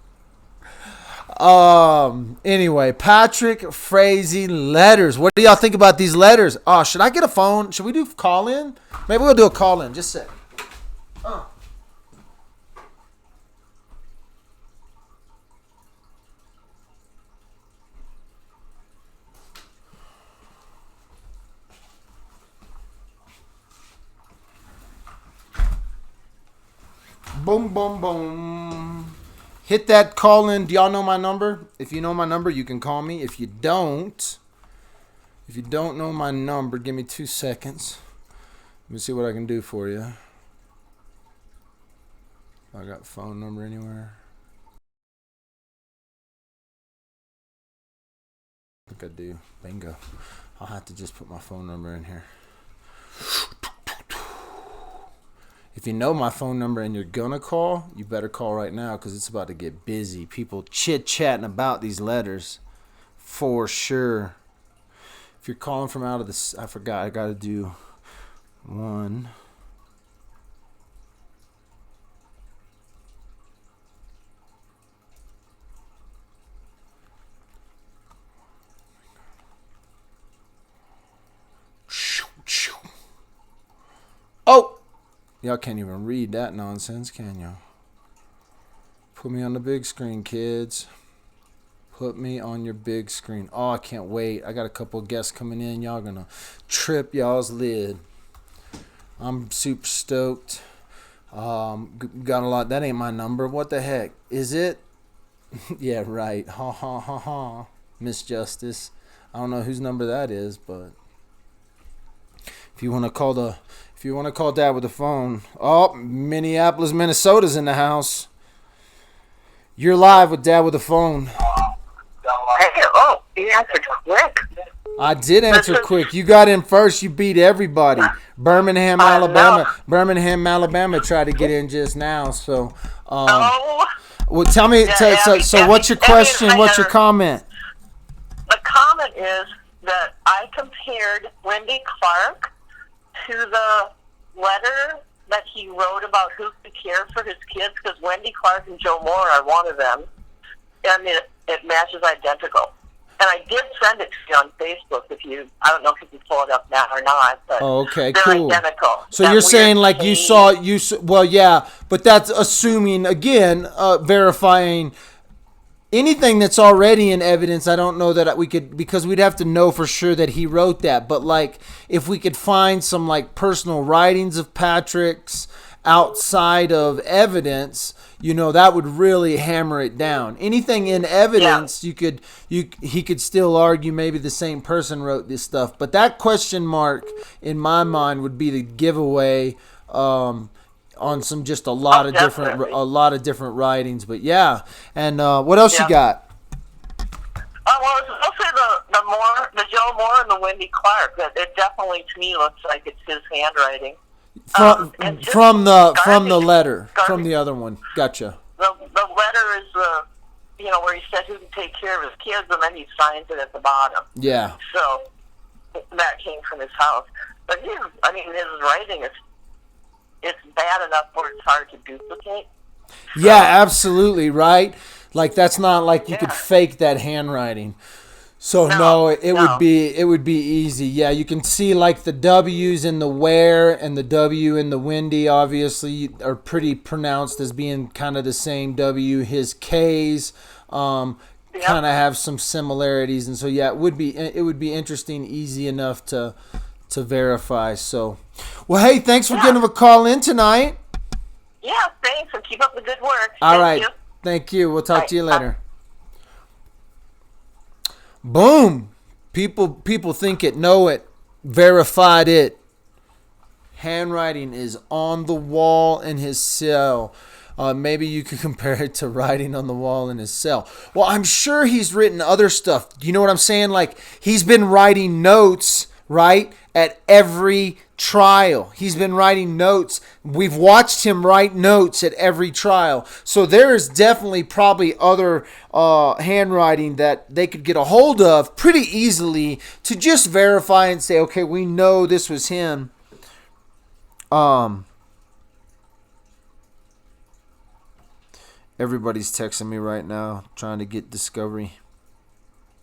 Anyway, Patrick Frazee letters. What do y'all think about these letters? Oh, should I get a phone? Should we do call in? Maybe we'll do a call in. Just a sec. Boom, boom, boom. Hit that call in. Do y'all know my number? If you know my number, you can call me. If you don't know my number, give me 2 seconds. Let me see what I can do for you. I got phone number anywhere? I think I do. Bingo. I'll have to just put my phone number in here. If you know my phone number and you're gonna call, you better call right now, because it's about to get busy. People chit-chatting about these letters for sure. If you're calling from out of this, I forgot, I gotta do one. Oh! Y'all can't even read that nonsense, can y'all? Put me on the big screen, kids. Put me on your big screen. Oh, I can't wait. I got a couple of guests coming in. Y'all gonna trip y'all's lid. I'm super stoked. Got a lot. That ain't my number. What the heck? Is it? Yeah, right. Ha ha ha ha. Miss Justice. I don't know whose number that is, but if you want to call Dad with the phone. Oh, Minneapolis, Minnesota's in the house. You're live with Dad with the phone. Hey, oh, you answered quick. I did answer quick. You got in first. You beat everybody. Birmingham, Alabama tried to get in just now. So, well, tell me. So, what's your question? What's your comment? The comment is that I compared Wendy Clark to the letter that he wrote about who could care for his kids, because Wendy Clark and Joe Moore are one of them, and it matches identical. I did send it to you on Facebook. I don't know if you can pull it up now or not, but Okay, they're cool. identical. So That you're weird saying like cave. well, yeah, but that's assuming again, verifying anything that's already in evidence. I don't know that we could, because we'd have to know for sure that he wrote that. But like, if we could find some like personal writings of Patrick's outside of evidence, that would really hammer it down. Anything in Yeah, evidence, he could still argue maybe the same person wrote this stuff. But that question mark in my mind would be the giveaway. On some just oh, definitely. a lot of different writings. But yeah, and what else you Yeah. got? Well, it's mostly the Joe Moore and the Wendy Clark. It definitely to me looks like it's his handwriting. And just From the garbage, letter from garbage. the other one. Gotcha. The letter is where he said who can take care of his kids, and then he signs it at the bottom. Yeah. So that came from his house. But his writing is it's bad enough where it's hard to duplicate. Yeah, So absolutely, right? Like that's not like you could yeah, fake that handwriting. So no, no, no, it would be easy. Yeah, you can see like the W's in the where and the W in the Wendy obviously are pretty pronounced as being kind of the same W. His K's kind yep, of have some similarities, and so yeah, it would be interesting, easy enough to verify. So, well, hey, thanks for yeah, getting a call in tonight. yeah. Thanks, and keep up the good work. All Thank right, you. thank you. We'll All talk right, to you bye. later. Boom. People think it, know it, verified it. Handwriting is on the wall in his cell. Maybe you could compare it to writing on the wall in his cell. Well, I'm sure he's written other stuff. Do you know what I'm saying? Like, he's been writing notes, right, at every trial. He's been writing notes. We've watched him write notes at every trial. So there is definitely probably other handwriting that they could get a hold of pretty easily to just verify and say, okay, we know this was him. Um, Everybody's texting me right now trying to get Discovery.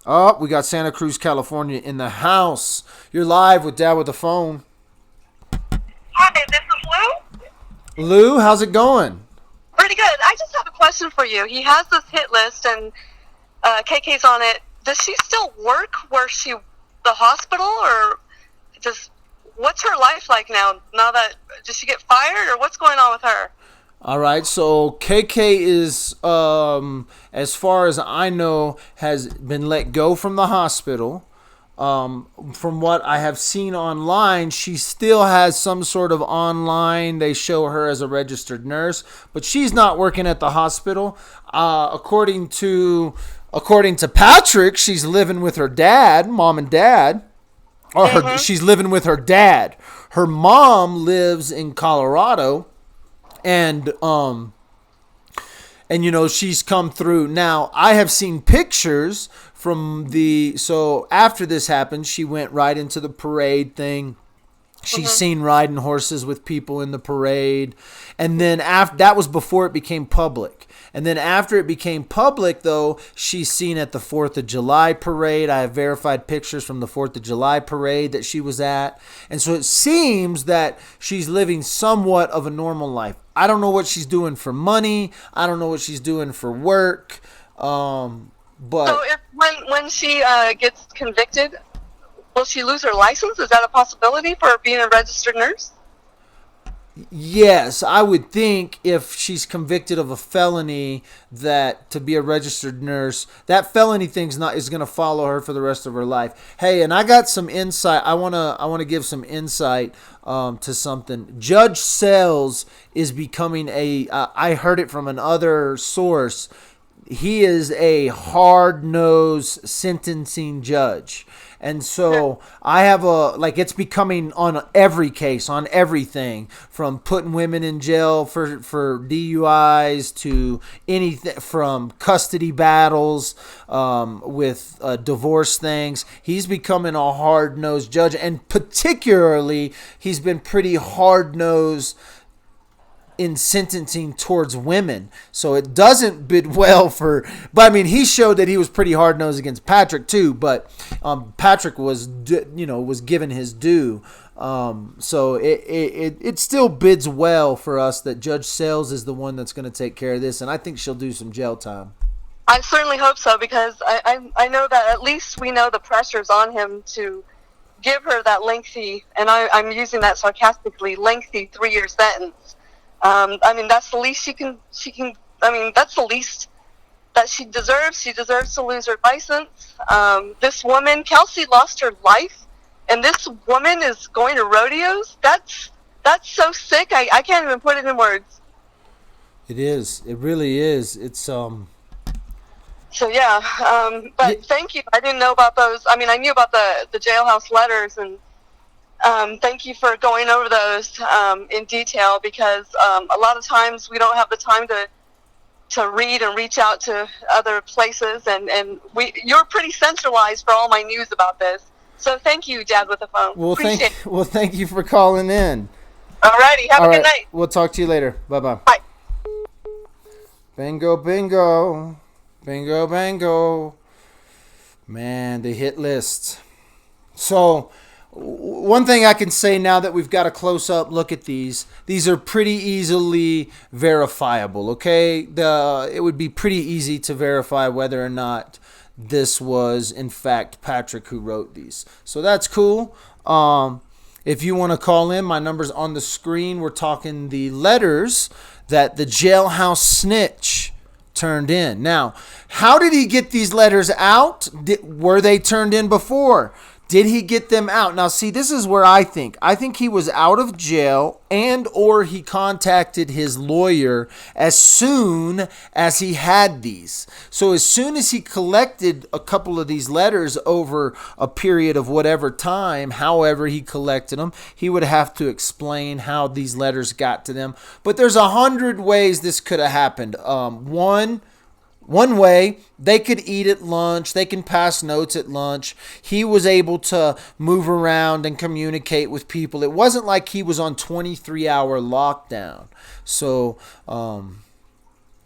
Oh, we got Santa Cruz, California in the house. You're live with Dad with the phone. Hi, this is Lou. Lou, how's it going? Pretty good. I just have a question for you. He has this hit list, and KK's on it. Does she still work the hospital, or what's her life like now? Now that does she get fired, or what's going on with her? All right, so KK is, as far as I know, has been let go from the hospital. From what I have seen online, she still has some sort of online. They show her as a registered nurse, but she's not working at the hospital. According to Patrick, she's living with her dad, mom and dad, or Mm-hmm. she's living with her dad. Her mom lives in Colorado, and she's come through. Now I have seen pictures so after this happened, she went right into the parade thing. She's Mm-hmm. seen riding horses with people in the parade, and then after that was before it became public. And then after it became public, though, she's seen at the 4th of July parade. I have verified pictures from the 4th of July parade that she was at. And so it seems that she's living somewhat of a normal life. I don't know what she's doing for money. I don't know what she's doing for work. So But if when she gets convicted, will she lose her license? Is that a possibility for being a registered nurse? yes, I would think if she's convicted of a felony, that to be a registered nurse, that felony thing's not is going to follow her for the rest of her life. Hey, and I got some insight. I wanna give some insight to something. Judge Sells is becoming I heard it from another source. He is a hard-nosed sentencing judge. And so I have it's becoming on every case, on everything, from putting women in jail for DUIs to anything, from custody battles with divorce things. He's becoming a hard-nosed judge, and particularly he's been pretty hard-nosed in sentencing towards women. So it doesn't bid well for, but I mean, he showed that he was pretty hard nosed against Patrick too, but Patrick was given his due. So it still bids well for us that Judge Sales is the one that's going to take care of this, and I think she'll do some jail time. I certainly hope so, because I know that at least we know the pressure's on him to give her that lengthy, and I'm using that sarcastically, lengthy 3-year sentence. I mean, that's the least she can. I mean, that's the least that she deserves. She deserves to lose her license. This woman, Kelsey, lost her life, and this woman is going to rodeos. That's so sick. I can't even put it in words. It is. It really is. It's So yeah, but thank you. I didn't know about those. I mean, I knew about the jailhouse letters, and thank you for going over those in detail, because a lot of times we don't have the time to read and reach out to other places, and you're pretty centralized for all my news about this. So thank you, Dad with the phone. Well, thank you for calling in. Alrighty, have a good night. We'll talk to you later. Bye-bye. Bye. Bingo, bingo. Bingo, bango. Man, the hit list. So, one thing I can say now that we've got a close-up look at these are pretty easily verifiable, okay? It would be pretty easy to verify whether or not this was, in fact, Patrick who wrote these. So that's cool. If you want to call in, my number's on the screen. We're talking the letters that the jailhouse snitch turned in. Now, how did he get these letters out? Were they turned in before? Did he get them out? Now, see, this is where I think he was out of jail, and or he contacted his lawyer as soon as he had these. So as soon as he collected a couple of these letters over a period of whatever time, however he collected them, he would have to explain how these letters got to them. But there's 100 ways this could have happened. One way, they could eat at lunch. They can pass notes at lunch. He was able to move around and communicate with people. It wasn't like he was on 23-hour lockdown. So,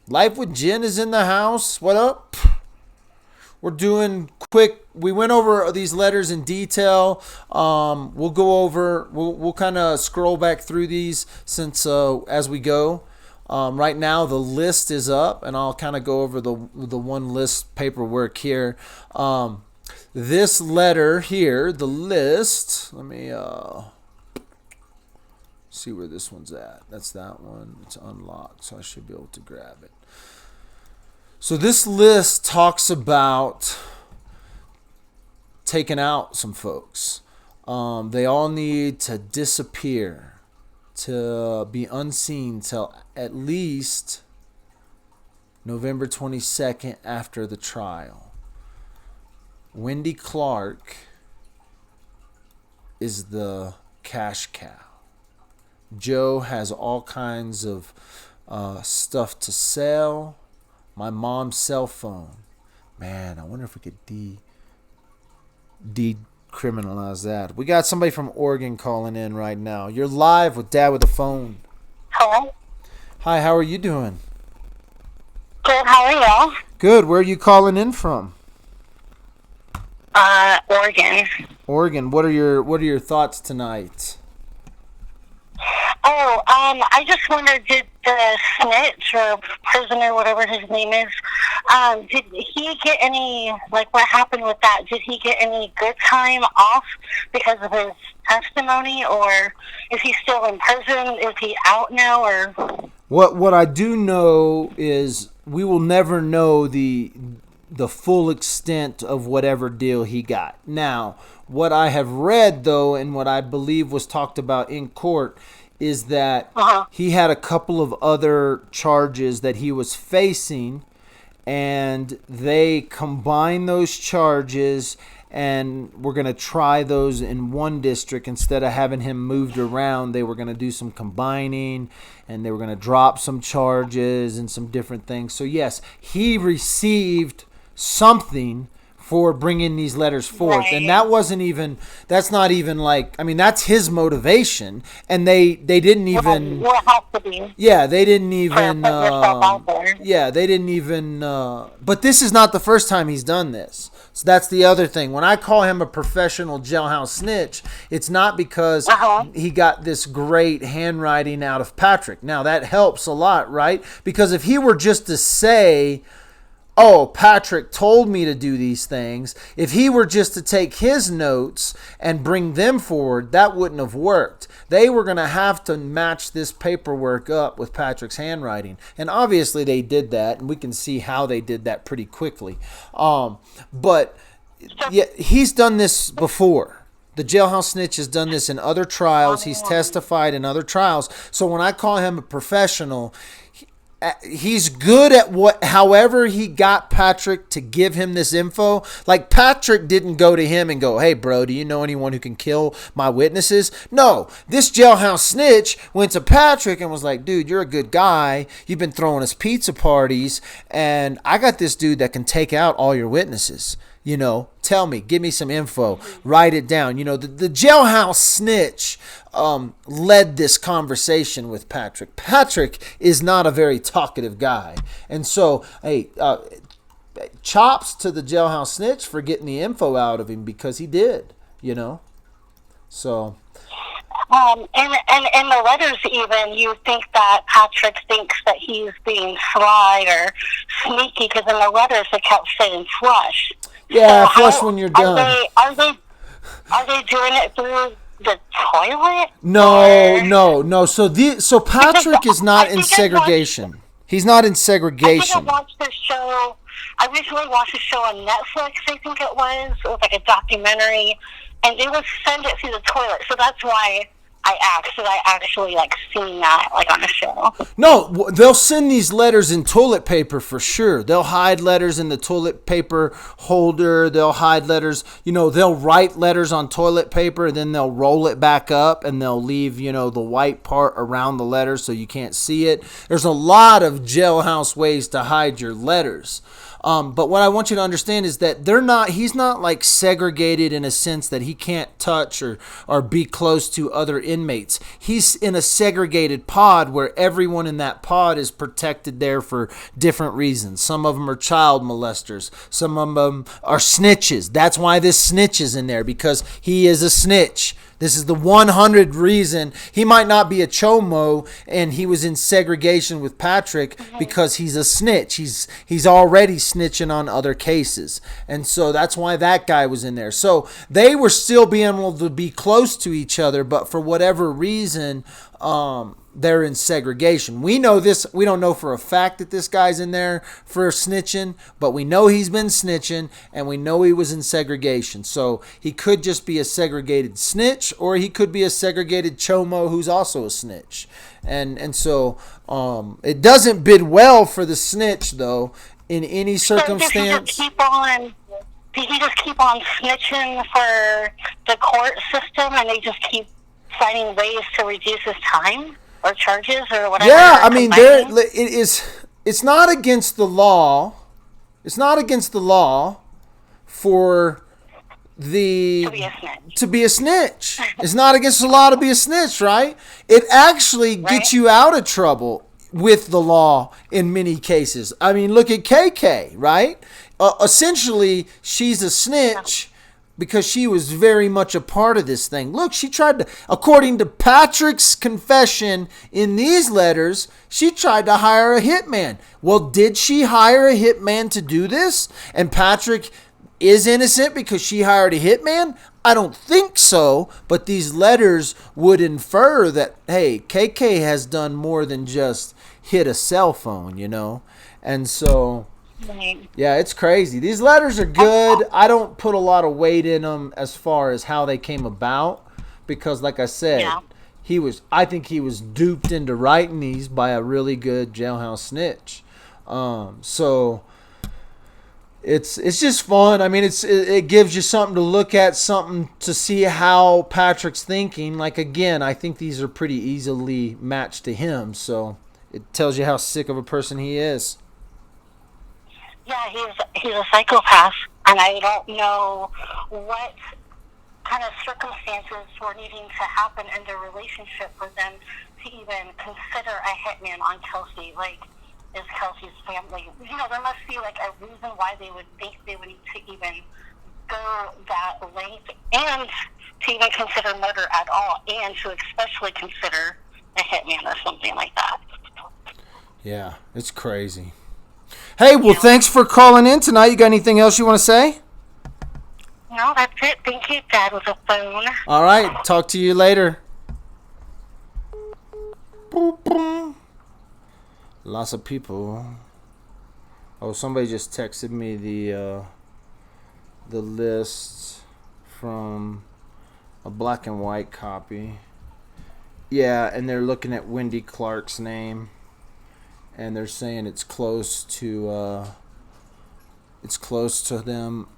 Life with Jen is in the house. What up? We're doing quick. We went over these letters in detail. We'll go over. We'll kind of scroll back through these since as we go. Right now the list is up, and I'll kind of go over the one list paperwork here. This letter here, the list. Let me see where this one's at. That's that one. It's unlocked, so I should be able to grab it. So this list talks about taking out some folks. They all need to disappear, to be unseen till at least November 22nd after the trial. Wendy Clark is the cash cow. Joe has all kinds of stuff to sell. My mom's cell phone. Man, I wonder if we could decriminalize that. We got somebody from Oregon calling in right now. You're live with Dad with the phone. Hello. Hi, how are you doing? Good. How are y'all? Good. Where are you calling in from? Oregon. Oregon. What are your thoughts tonight? Oh, I just wondered, did the snitch or prisoner, whatever his name is, did he get any, like, what happened with that? Did he get any good time off because of his testimony, or is he still in prison? Is he out now, or? What I do know is we will never know the full extent of whatever deal he got. Now, what I have read, though, and what I believe was talked about in court, is that he had a couple of other charges that he was facing, and they combined those charges, and we're going to try those in one district instead of having him moved around. They were going to do some combining, and they were going to drop some charges and some different things. So yes, he received something for bringing these letters forth. And Right. that's not even like, I mean, that's his motivation. And they didn't even, Well, it has to be yeah, they didn't for even, putting yourself out there. yeah, they didn't even, but this is not the first time he's done this. So that's the other thing. When I call him a professional jailhouse snitch, it's not because Uh-huh. he got this great handwriting out of Patrick. Now, that helps a lot, right? Because if he were just to say, oh, Patrick told me to do these things, if he were just to take his notes and bring them forward, that wouldn't have worked. They were going to have to match this paperwork up with Patrick's handwriting. And obviously they did that, and we can see how they did that pretty quickly. But yeah, he's done this before. The jailhouse snitch has done this in other trials. He's testified in other trials. So when I call him a professional, he's good at however he got Patrick to give him this info. Like, Patrick didn't go to him and go, hey bro, do you know anyone who can kill my witnesses? No, this jailhouse snitch went to Patrick and was like, dude, you're a good guy, you've been throwing us pizza parties, and I got this dude that can take out all your witnesses. Tell me, give me some info, write it down. The jailhouse snitch led this conversation with Patrick. Patrick is not a very talkative guy. And so, hey, chops to the jailhouse snitch for getting the info out of him, because he did, So, And the letters, even, you think that Patrick thinks that he's being sly or sneaky, because in the letters it kept saying flush. yeah, So flush when you're done. Are they doing it through the toilet? No. So Patrick is not I in think I segregation. He's not in I think I segregation. watched this show. I recently watched a show on Netflix, I think it was. It was like a documentary, and they would send it through the toilet. So that's why I asked. Did I actually seen that on a show? No, they'll send these letters in toilet paper for sure. They'll hide letters in the toilet paper holder. They'll hide letters. They'll write letters on toilet paper, and then they'll roll it back up, and they'll leave, the white part around the letter so you can't see it. There's a lot of jailhouse ways to hide your letters. But what I want you to understand is that he's not segregated in a sense that he can't touch or be close to other inmates. He's in a segregated pod where everyone in that pod is protected there for different reasons. Some of them are child molesters. Some of them are snitches. That's why this snitch is in there, because he is a snitch. This is the 100 reason. He might not be a chomo, and he was in segregation with Patrick because he's a snitch. He's already snitching on other cases. And so that's why that guy was in there. So they were still being able to be close to each other, but for whatever reason, they're in segregation. We know this. We don't know for a fact that this guy's in there for snitching, but we know he's been snitching, and we know he was in segregation. So he could just be a segregated snitch, or he could be a segregated chomo who's also a snitch. And so it doesn't bid well for the snitch, though, in any circumstance. Did he just keep on snitching for the court system, and they just keep finding ways to reduce his time or charges or whatever? Yeah, I mean, it's not against the law. It's not against the law for to be a snitch. It's not against the law to be a snitch, right? It actually gets you out of trouble with the law in many cases. I mean, look at KK, right? Essentially, she's a snitch because she was very much a part of this thing. Look, she tried to, according to Patrick's confession in these letters, she tried to hire a hitman. Well, did she hire a hitman to do this? And Patrick is innocent because she hired a hitman? I don't think so, but these letters would infer that, hey, KK has done more than just hit a cell phone, And so, yeah, it's crazy. These letters are good. I don't put a lot of weight in them as far as how they came about, because like I said, I think he was duped into writing these by a really good jailhouse snitch. So it's just fun. I mean, it gives you something to look at, something to see how Patrick's thinking. Like, again, I think these are pretty easily matched to him. So it tells you how sick of a person he is. Yeah, he's a psychopath. And I don't know what kind of circumstances were needing to happen in their relationship for them to even consider a hitman on Kelsey. Like, is Kelsey's family, there must be like a reason why they would think they would need to even go that length and to even consider murder at all, and to especially consider a hitman or something like that. Yeah, it's crazy. Hey, well, thanks for calling in tonight. You got anything else you want to say? No, that's it. Thank you, Dad, with a phone. All right, talk to you later. Boom, boom. Lots of people. Oh, somebody just texted me the list from a black and white copy. Yeah, and they're looking at Wendy Clark's name, and they're saying it's close to them.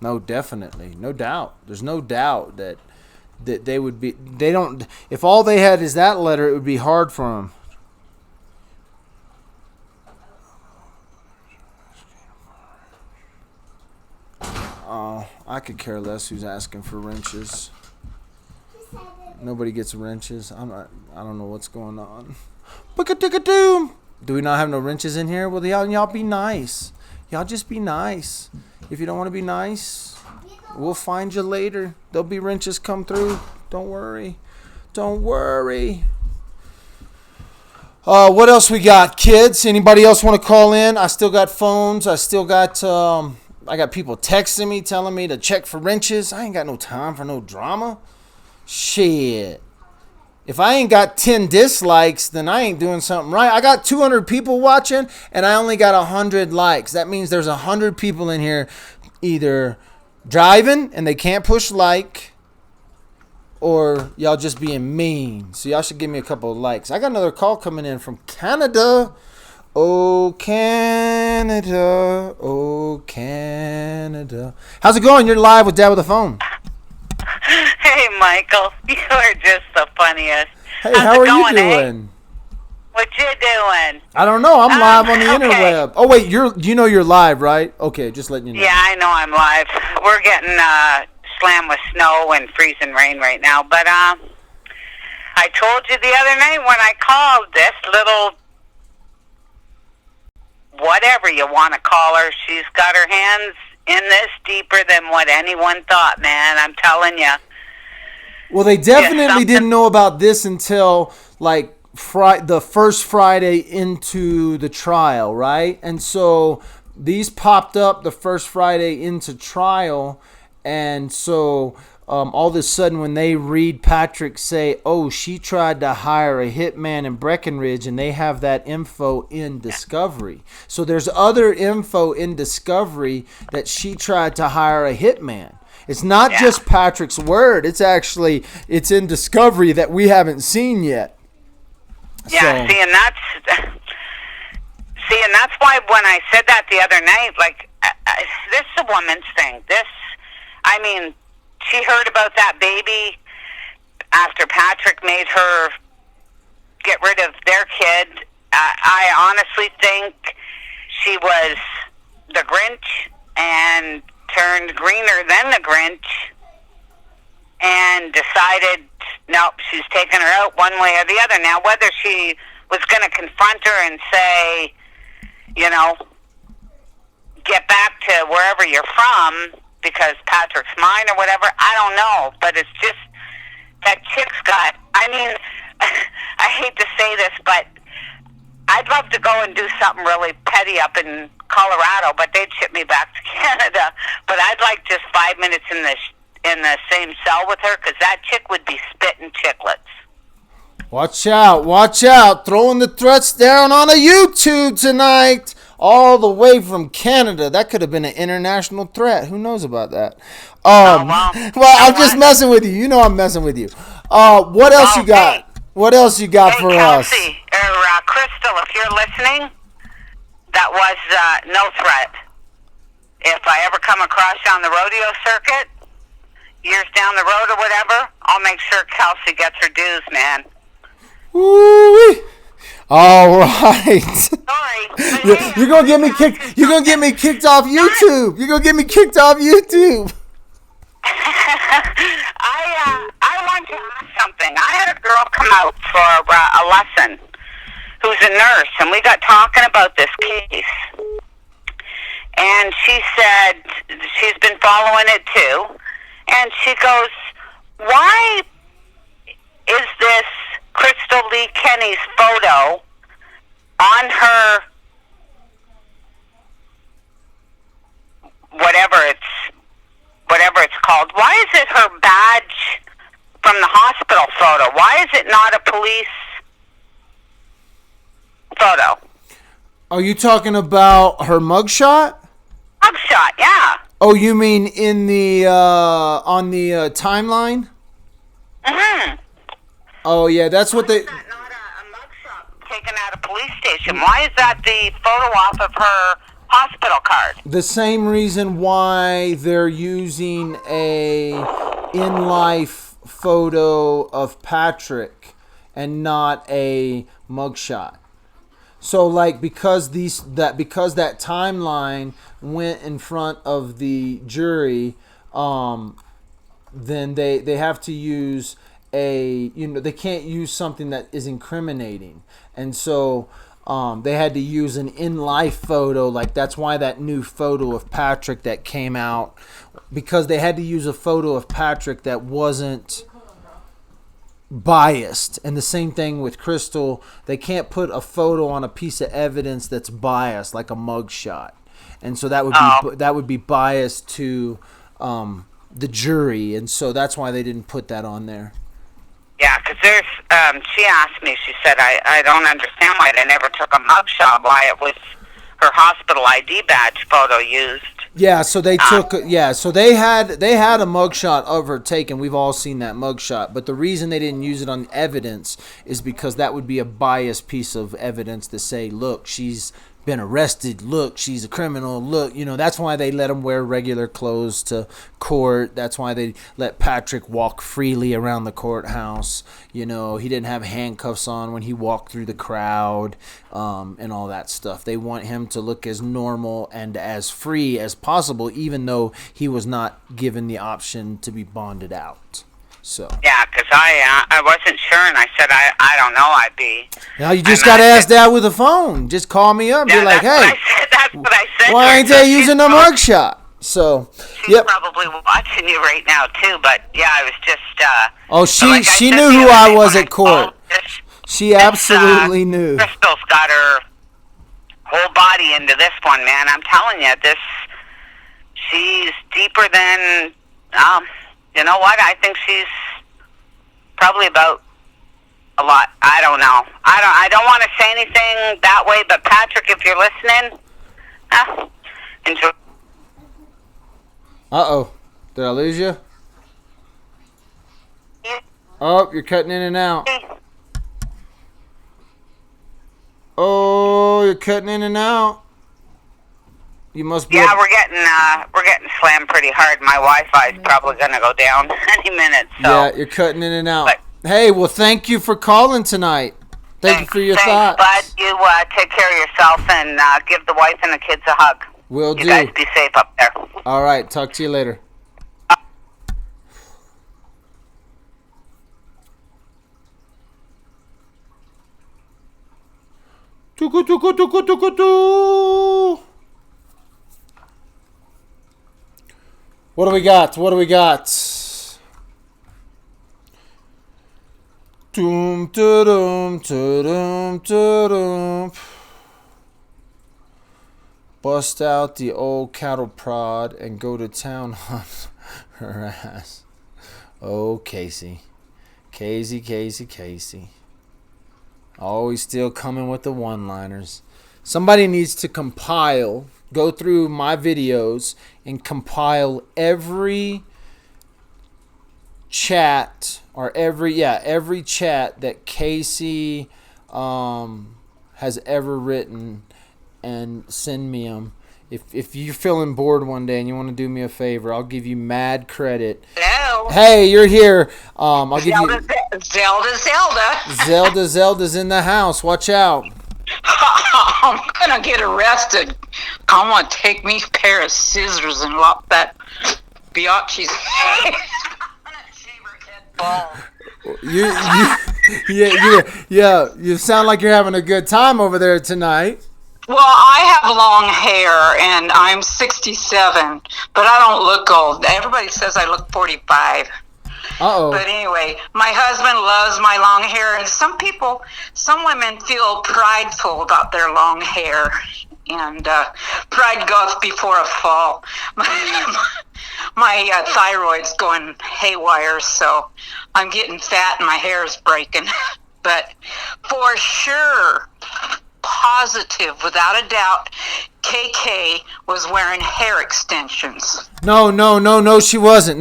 No, definitely, no doubt. There's no doubt that they would be. They don't. If all they had is that letter, it would be hard for them. Oh, I could care less who's asking for wrenches. Nobody gets wrenches. I don't know what's going on. Do we not have no wrenches in here? Well, y'all be nice. Y'all just be nice. If you don't want to be nice, we'll find you later. There'll be wrenches come through. Don't worry. Don't worry. What else we got, kids? Anybody else want to call in? I still got phones. I still got I got people texting me, telling me to check for wrenches. I ain't got no time for no drama. Shit. If I ain't got 10 dislikes, then I ain't doing something right. I got 200 people watching, and I only got 100 likes. That means there's 100 people in here either driving and they can't push like, or y'all just being mean. So y'all should give me a couple of likes. I got another call coming in from Canada. Oh, Canada. Oh, Canada. How's it going? You're live with Dad with a phone. Hey, Michael, you are just the funniest. Hey, how are you doing? What you doing? I don't know. I'm live on the interweb. Oh wait, you're live, right? Okay, just letting you know. Yeah, I know I'm live. We're getting slammed with snow and freezing rain right now. But I told you the other night when I called, this little whatever you want to call her, she's got her hands in this deeper than what anyone thought, man. I'm telling you. Well, they definitely didn't know about this until like the first Friday into the trial, right? And so these popped up the first Friday into trial, and so all of a sudden when they read Patrick say, oh, she tried to hire a hitman in Breckenridge, and they have that info in Discovery. So there's other info in Discovery that she tried to hire a hitman. It's not just Patrick's word. It's in Discovery that we haven't seen yet. Yeah, so. And that's why when I said that the other night, like, this is a woman's thing. She heard about that baby after Patrick made her get rid of their kid. I honestly think she was the Grinch and turned greener than the Grinch and decided, nope, she's taking her out one way or the other. Now, whether she was going to confront her and say, get back to wherever you're from because Patrick's mine or whatever, I don't know. But it's just, that chick's got, I hate to say this, but I'd love to go and do something really petty up in Colorado, but they'd ship me back to Canada. But I'd like just 5 minutes in the same cell with her, because that chick would be spitting chiclets. Watch out. Throwing the threats down on a YouTube tonight. All the way from Canada. That could have been an international threat. Who knows about that? Well, I'm just messing with you. You know I'm messing with you. What else you got? What else you got for Kelsey, us? Crystal, if you're listening, that was no threat. If I ever come across you on the rodeo circuit, years down the road or whatever, I'll make sure Kelsey gets her dues, man. Woo-wee. All right. Sorry. But hey, You're gonna get me kicked. You're gonna get me kicked off YouTube. You're gonna get me kicked off YouTube. I want to ask something. I had a girl come out for a lesson who's a nurse, and we got talking about this case. And she said she's been following it too. And she goes, why is this Crystal Lee Kenny's photo on her, whatever it's called? Why is it her badge from the hospital photo? Why is it not a police photo? Are you talking about her mugshot? Mugshot, yeah. Oh, you mean in the on the timeline? Mm-hmm. Oh yeah, that's what they. Why is that not a mugshot taken at a police station? Why is that the photo off of her hospital card? The same reason why they're using a in-life photo of Patrick and not a mugshot. So like because that timeline went in front of the jury, then they have to use they can't use something that is incriminating, and so they had to use an in-life photo. Like that's why that new photo of Patrick that came out, because they had to use a photo of Patrick that wasn't biased. And the same thing with Crystal, they can't put a photo on a piece of evidence that's biased, like a mugshot, and so that would be biased to the jury, and so that's why they didn't put that on there. Yeah, because there's, she asked me, she said, I don't understand why they never took a mugshot, why it was her hospital ID badge photo used. Yeah, so they so they had a mugshot of her taken. We've all seen that mugshot, but the reason they didn't use it on evidence is because that would be a biased piece of evidence to say, look, she's been arrested, look, she's a criminal, look, that's why they let him wear regular clothes to court. That's why they let Patrick walk freely around the courthouse. He didn't have handcuffs on when he walked through the crowd, and all that stuff. They want him to look as normal and as free as possible, even though he was not given the option to be bonded out. So yeah, because I wasn't sure, and I said I don't know. I'd be. Now you just gotta ask Dad with a phone. Just call me up. And be like, hey, that's what I said. Why ain't they using a mugshot? So she's probably watching you right now too. But yeah, I was just. She knew who I was at court. She absolutely knew. Crystal's got her whole body into this one, man. I'm telling you, she's deeper than. You know what? I think she's probably about a lot. I don't know. I don't want to say anything that way, but Patrick, if you're listening, enjoy. Uh-oh. Did I lose you? Yeah. Oh, you're cutting in and out. Oh, you're cutting in and out. You must be. Yeah, we're getting slammed pretty hard. My Wi-Fi is probably gonna go down any minute. So. Yeah, you're cutting in and out. But, hey, well, thank you for calling tonight. Thank you for your thoughts. Bud, you take care of yourself and give the wife and the kids a hug. Will do. You guys be safe up there. All right, talk to you later. Tuku tuku tuku tuku tu. What do we got? Doom, da-dum, da-dum, da-dum. Bust out the old cattle prod and go to town on her ass. Oh, Casey. Casey. Always still coming with the one-liners. Somebody needs to go through my videos and compile every chat every chat that Casey has ever written and send me them. If you're feeling bored one day and you want to do me a favor, I'll give you mad credit. Hello. Hey, you're here. I'll give you. Zelda. Zelda's in the house. Watch out. I'm gonna get arrested. I'm gonna take me a pair of scissors and lop that biatch's head. I'm gonna shave her head bald. You sound like you're having a good time over there tonight. Well, I have long hair and I'm 67, but I don't look old. Everybody says I look 45. Uh-oh. But anyway, my husband loves my long hair, and some women feel prideful about their long hair, and pride goeth before a fall. My thyroid's going haywire, so I'm getting fat and my hair's breaking. But for sure, positive, without a doubt, KK was wearing hair extensions. No, she wasn't.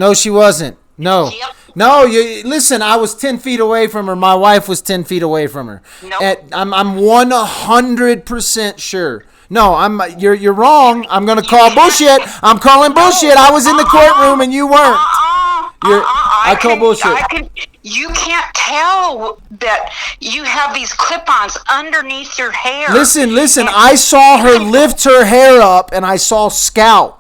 No. Yep. No, you listen, I was 10 feet away from her. My wife was 10 feet away from her. Nope. I'm 100% sure. No, you're wrong. I'm going to call bullshit. I'm calling bullshit. I was in the courtroom and you weren't. I call bullshit. You can't tell that you have these clip-ons underneath your hair. Listen, I saw her lift her hair up and I saw scalp.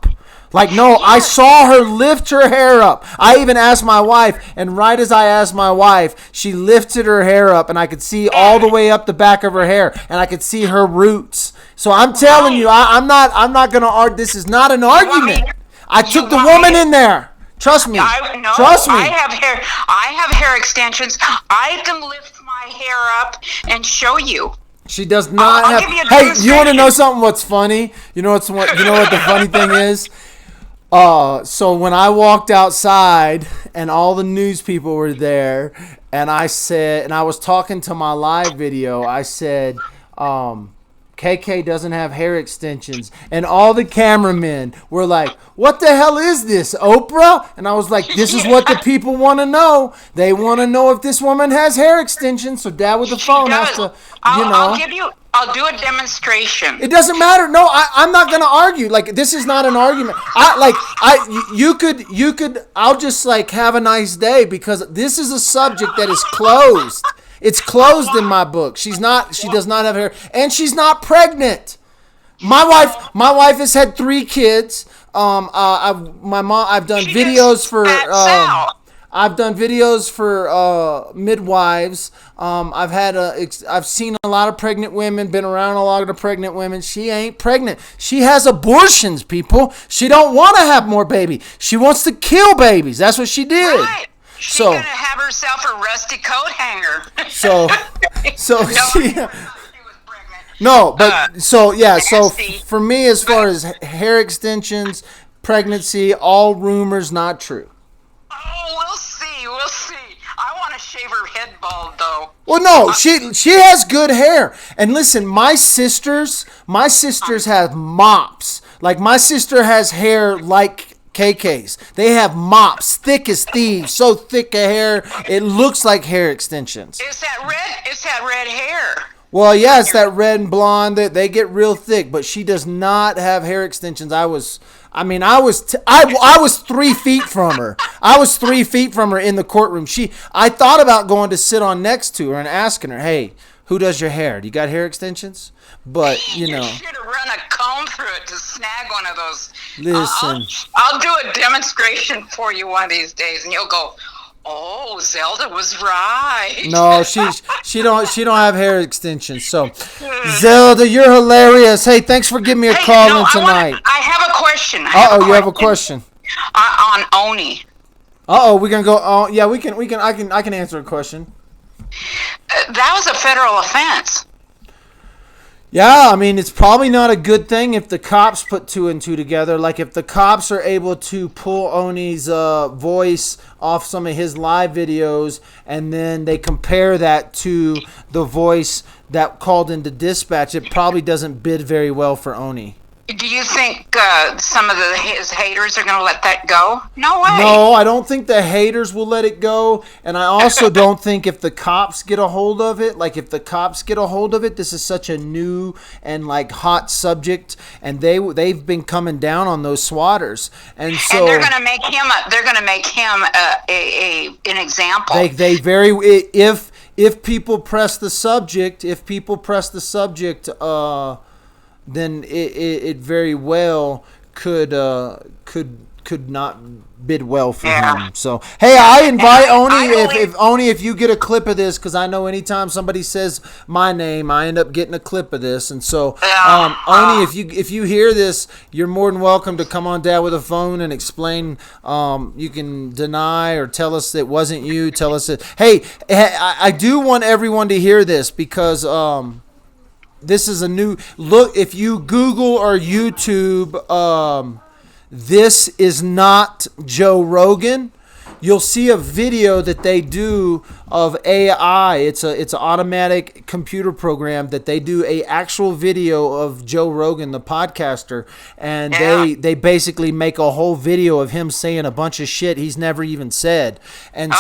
I saw her lift her hair up. I even asked my wife, and right as I asked my wife, she lifted her hair up, and I could see all the way up the back of her hair, and I could see her roots. So I'm telling you, I'm not going to argue. This is not an argument. I took the woman in there. Trust me. Trust me. I have hair extensions. I can lift my hair up and show you. She does not have. Give you a Hey, you demonstration. want to know something? What's funny? You know what the funny thing is? So when I walked outside and all the news people were there, and I was talking to my live video, I said, KK doesn't have hair extensions. And all the cameramen were like, what the hell is this, Oprah? And I was like, this is what the people want to know. They want to know if this woman has hair extensions. So Dad with the phone has to, I'll do a demonstration. It doesn't matter. No, I'm not gonna argue. This is not an argument. I'll just have a nice day because this is a subject that is closed. It's closed in my book. She does not have hair, and she's not pregnant. My wife has had 3 kids. I've done videos for. I've done videos for midwives. I've seen a lot of pregnant women, been around a lot of pregnant women. She ain't pregnant. She has abortions, people. She don't want to have more baby. She wants to kill babies. That's what she did. Right. She's gonna have herself a rusty coat hanger. So she. For me, as far as hair extensions, pregnancy, all rumors, not true. Oh, we'll see. I want to shave her head bald, though. Well, no, she has good hair. And listen, my sisters have mops. My sister has hair like KK's. They have mops, thick as thieves, so thick a hair, it looks like hair extensions. It's that red hair. Well, yeah, it's that red and blonde. They get real thick, but she does not have hair extensions. I was 3 feet from her. I was 3 feet from her in the courtroom. I thought about going to sit on next to her and asking her, hey, who does your hair? Do you got hair extensions? But, You should have run a comb through it to snag one of those. Listen. I'll do a demonstration for you one of these days, and you'll go, oh, Zelda was right. No, she don't have hair extensions. So, Zelda, you're hilarious. Hey, thanks for giving me a call in tonight. I have a question. You have a question on Oni. We're gonna go. Oh, yeah, we can. I can answer a question. That was a federal offense. Yeah, I mean, it's probably not a good thing if the cops put 2 and 2 together. If the cops are able to pull Oni's voice off some of his live videos, and then they compare that to the voice that called into dispatch, it probably doesn't bid very well for Oni. Do you think some of his haters are going to let that go? No way. No, I don't think the haters will let it go, and I also don't think if the cops get a hold of it, this is such a new and like hot subject, and they've been coming down on those swatters, and so and they're going to make him an example. If people press the subject, then it very well could not bid well for him. So hey, I invite Oni if you get a clip of this, because I know anytime somebody says my name, I end up getting a clip of this. And so Oni, if you hear this, you're more than welcome to come on Dad with a Phone and explain. You can deny or tell us it wasn't you. Tell us that. Hey, I do want everyone to hear this, because this is a new look. If you Google or YouTube, this is not Joe Rogan, you'll see a video that they do of AI. It's an automatic computer program that they do a actual video of Joe Rogan, the podcaster, and they basically make a whole video of him saying a bunch of shit he's never even said. And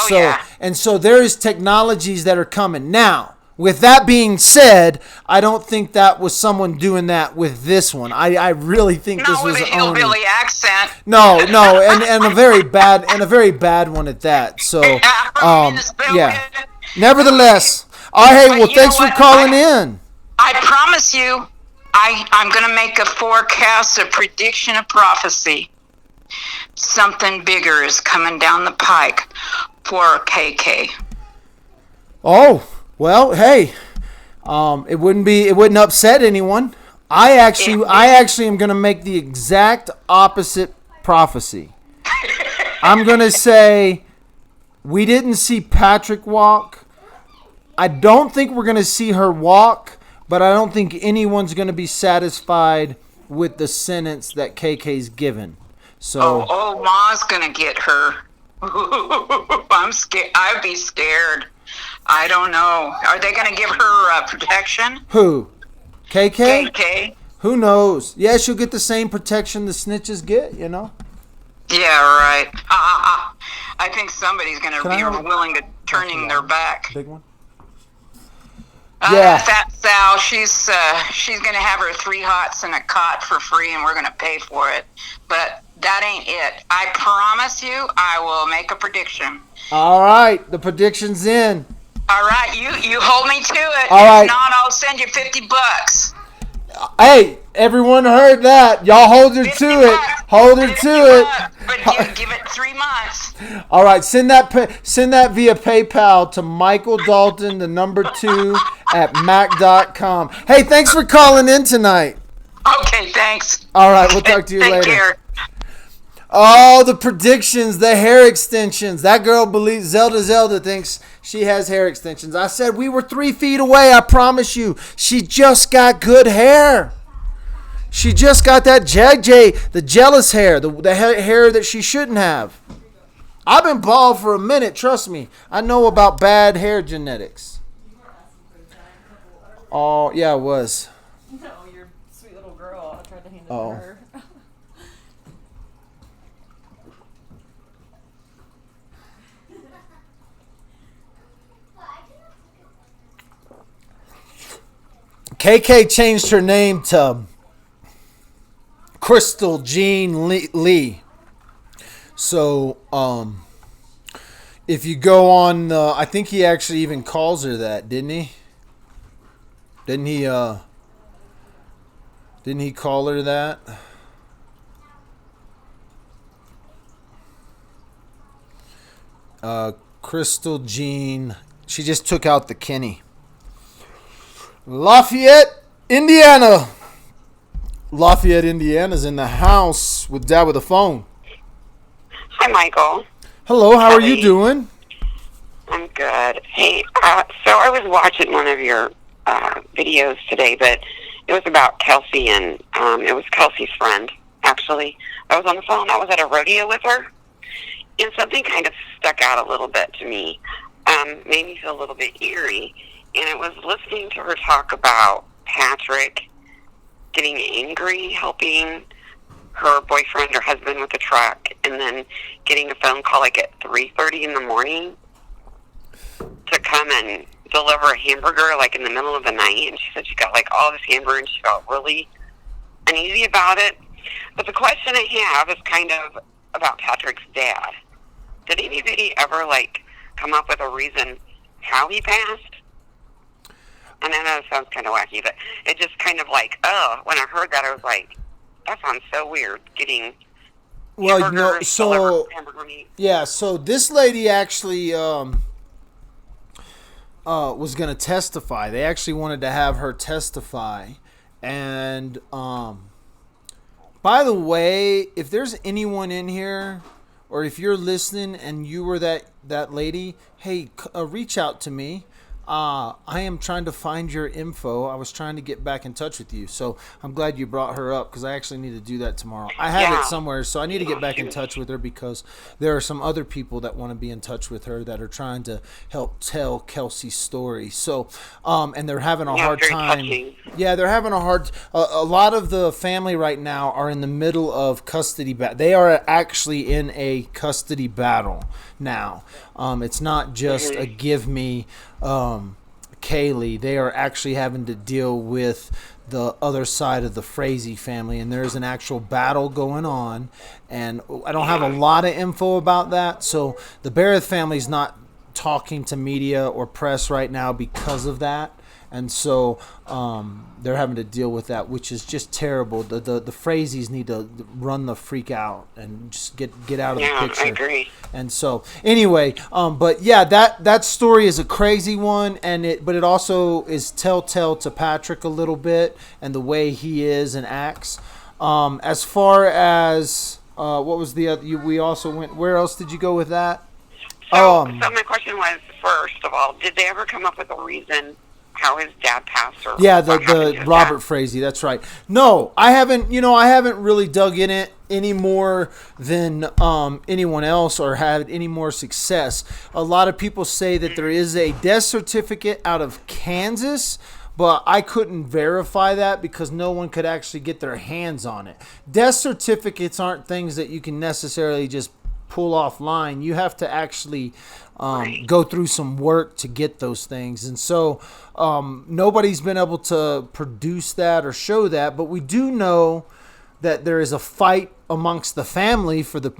so there is technologies that are coming now. With that being said, I don't think that was someone doing that with this one. I really think this was a hillbilly accent. No, and a very bad one at that. So, yeah. Nevertheless, hey, well, thanks for calling in. I promise you, I'm going to make a forecast, a prediction, a prophecy. Something bigger is coming down the pike for KK. Oh. Well, hey, it wouldn't upset anyone. I actually am going to make the exact opposite prophecy. I'm going to say we didn't see Patrick walk. I don't think we're going to see her walk, but I don't think anyone's going to be satisfied with the sentence that KK's given. So, Ma's going to get her. I'm scared. I'd be scared. I don't know. Are they going to give her protection? Who? KK? KK. Who knows? Yeah, she'll get the same protection the snitches get, you know? Yeah, right. I think somebody's going to be willing to turning their back. Big one? Yeah. Fat Sal, she's going to have her 3 hots and a cot for free, and we're going to pay for it. But that ain't it. I promise you, I will make a prediction. All right, the prediction's in. All right, you hold me to it. All right. If not, I'll send you $50. Hey, everyone heard that. Y'all hold her to it. Hold her to it. But give it 3 months. All right, send that via PayPal to Michael Dalton, the number 2 at mac.com. Hey, thanks for calling in tonight. Okay, thanks. All right, we'll talk to you later. Take care. Oh, the predictions, the hair extensions. That girl believes Zelda thinks she has hair extensions. I said we were 3 feet away. I promise you. She just got good hair. She just got that the jealous hair, the hair that she shouldn't have. I've been bald for a minute. Trust me. I know about bad hair genetics. Oh, yeah, it was. No, your sweet little girl. I tried to hand it to her. KK changed her name to Crystal Jean Lee. So, if you go on, I think he actually even calls her that, didn't he? Didn't he call her that? Crystal Jean. She just took out the Kenny. Lafayette, Indiana's in the house with Dad with a Phone. Hi, Michael. Hello, how are you doing? I'm good. Hey, so I was watching one of your videos today, but it was about Kelsey, and it was Kelsey's friend, actually. I was on the phone. I was at a rodeo with her, and something kind of stuck out a little bit to me. Made me feel a little bit eerie. And it was listening to her talk about Patrick getting angry, helping her boyfriend or husband with the truck, and then getting a phone call like at 3:30 in the morning to come and deliver a hamburger like in the middle of the night. And she said she got like all this hamburger and she felt really uneasy about it. But the question I have is kind of about Patrick's dad. Did anybody ever like come up with a reason how he passed? And I know it sounds kind of wacky, but it just kind of like, when I heard that, I was like, that sounds so weird, getting hamburger meat. Yeah, so this lady actually was going to testify. They actually wanted to have her testify. And by the way, if there's anyone in here, or if you're listening and you were that lady, hey, reach out to me. I am trying to find your info. I was trying to get back in touch with you. So I'm glad you brought her up, because I actually need to do that tomorrow. I have it somewhere, so I need to get back in touch with her, because there are some other people that want to be in touch with her that are trying to help tell Kelsey's story. So, and they're having a hard time. Touching. Yeah, they're having a hard. A lot of the family right now are in the middle of custody battle. They are actually in a custody battle now. It's not just a give me Kaylee. They are actually having to deal with the other side of the Frazee family, and there's an actual battle going on, and I don't have a lot of info about that. So the Barrett family's not talking to media or press right now because of that. And so they're having to deal with that, which is just terrible. The Frazees need to run the freak out and just get out of the picture. I agree. And so anyway, but yeah, that story is a crazy one, but it also is telltale to Patrick a little bit and the way he is and acts. As far as what was the other? We also went. Where else did you go with that? So my question was, first of all, did they ever come up with a reason how his dad passed? Or the Robert Frazee, that's right. No, I haven't really dug in it any more than anyone else or had any more success. A lot of people say that there is a death certificate out of Kansas, but I couldn't verify that because no one could actually get their hands on it. Death certificates aren't things that you can necessarily just pull offline. You have to actually go through some work to get those things. And so nobody's been able to produce that or show that, but we do know that there is a fight amongst the family for the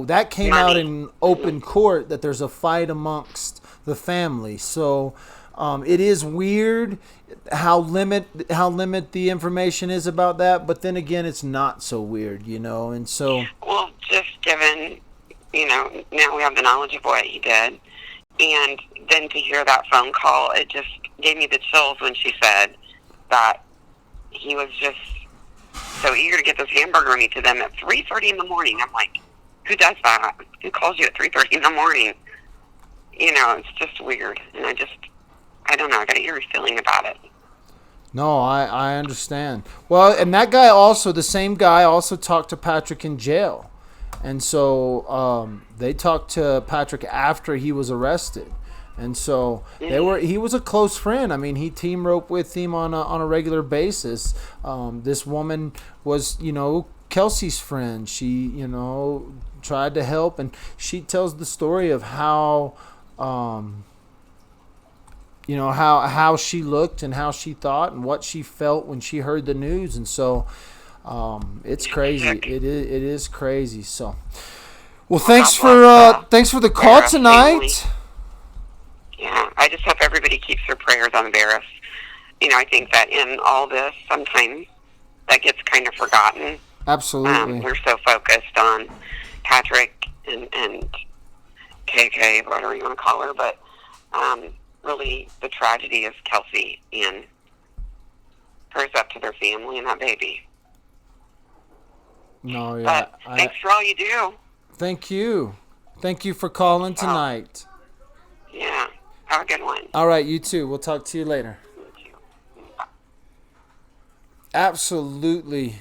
that came out in open court, that there's a fight amongst the family. So it is weird how limit the information is about that, but then again, it's not so weird, and so. Well, just given, now we have the knowledge of what he did, and then to hear that phone call, it just gave me the chills when she said that he was just so eager to get this hamburger meat to them at 3:30 in the morning. I'm like, who does that? Who calls you at 3:30 in the morning? It's just weird, and I don't know. I got an eerie feeling about it. No, I understand. Well, and that guy also, the same guy also talked to Patrick in jail. And so they talked to Patrick after he was arrested. And so he was a close friend. I mean, he team roped with him on a regular basis. This woman was, Kelsey's friend. She, tried to help, and she tells the story of how how she looked and how she thought and what she felt when she heard the news. And so it's crazy. It is crazy. So, well, thanks for the call tonight. Yeah, I just hope everybody keeps their prayers on Varys. I think that in all this, sometimes that gets kind of forgotten. Absolutely. We're so focused on Patrick and KK, whatever you want to call her, but really the tragedy is Kelsey, and prayers up to their family and that baby. No, yeah. But thanks for all you do. Thank you. Thank you for calling tonight. Yeah. Have a good one. All right, you too. We'll talk to you later. Absolutely.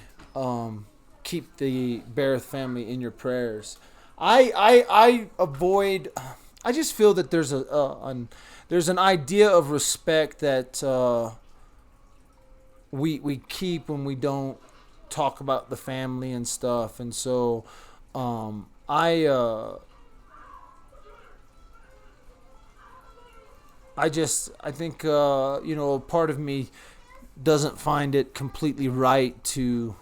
Keep the Barrett family in your prayers. I avoid. I just feel that there's there's an idea of respect that we keep when we don't talk about the family and stuff. And so I think part of me doesn't find it completely right to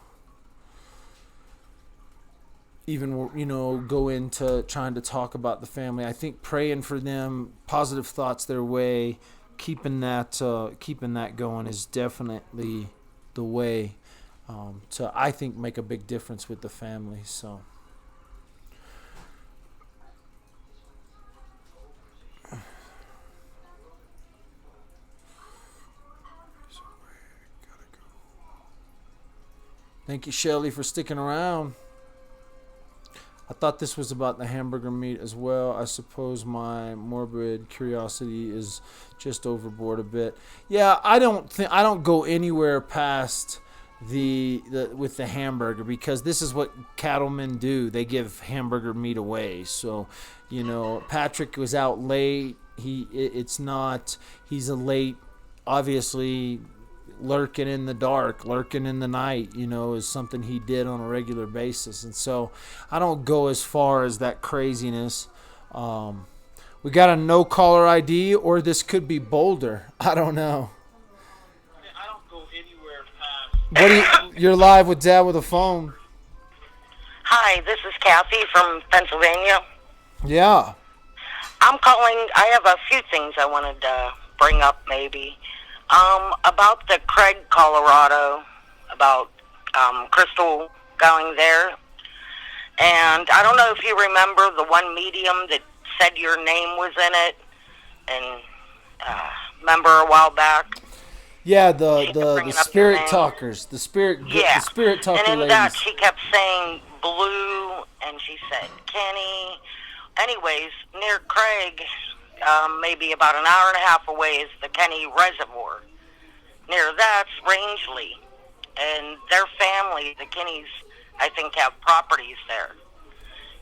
even go into trying to talk about the family. I think praying for them, positive thoughts their way, keeping that going is definitely the way to, I think, make a big difference with the family. So thank you, Shelly, for sticking around. I thought this was about the hamburger meat as well. I suppose my morbid curiosity is just overboard a bit. Yeah, I don't go anywhere past the with the hamburger, because this is what cattlemen do. They give hamburger meat away. So, Patrick was out late. He's a late, obviously, lurking in the dark, lurking in the night, is something he did on a regular basis. And so I don't go as far as that craziness. We got a no caller ID, or this could be Boulder. I don't know. I don't go anywhere past. You're live with Dad with a phone. Hi, this is Kathy from Pennsylvania. Yeah. I'm calling. I have a few things I wanted to bring up, maybe. About the Craig, Colorado, about Crystal going there. And I don't know if you remember the one medium that said your name was in it. And remember a while back? Yeah, the spirit talkers, the spirit talker and in ladies. that she kept saying Blue, and she said Kenny. Anyways, near Craig, maybe about an hour and a half away, is the Kenny Reservoir. Near that's Rangeley, and their family, the Kennys, I think, have properties there.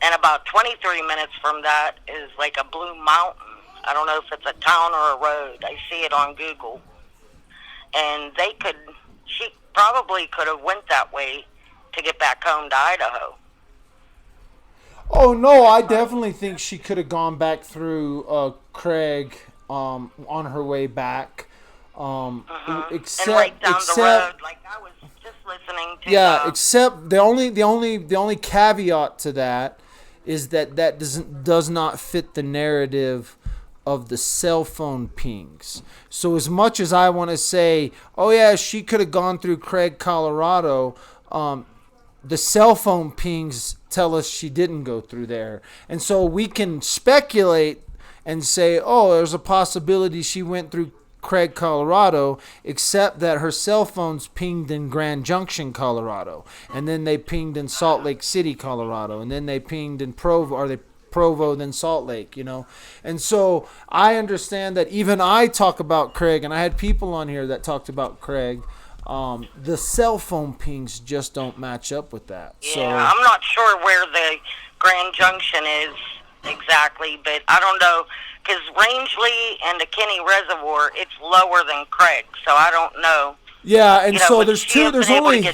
And about 23 minutes from that is like a Blue Mountain. I don't know if it's a town or a road. I see it on Google. And she probably could have went that way to get back home to Idaho. Oh, no, I definitely think she could have gone back through Craig on her way back. Except, and right down the road, like I was just listening to. Yeah, except the only caveat to that is that does not fit the narrative of the cell phone pings. So as much as I want to say, oh yeah, she could have gone through Craig, Colorado, the cell phone pings tell us she didn't go through there. And so we can speculate and say, oh, there's a possibility she went through Craig, Colorado, except that her cell phone's pinged in Grand Junction, Colorado, and then they pinged in Salt Lake City, Colorado, and then they pinged in Provo, then Salt Lake, And so I understand that even I talk about Craig, and I had people on here that talked about Craig. The cell phone pings just don't match up with that. Yeah, so, I'm not sure where the Grand Junction is exactly, but I don't know, because Rangeley and the Kenny Reservoir, it's lower than Craig, so I don't know. Yeah, and so there's only...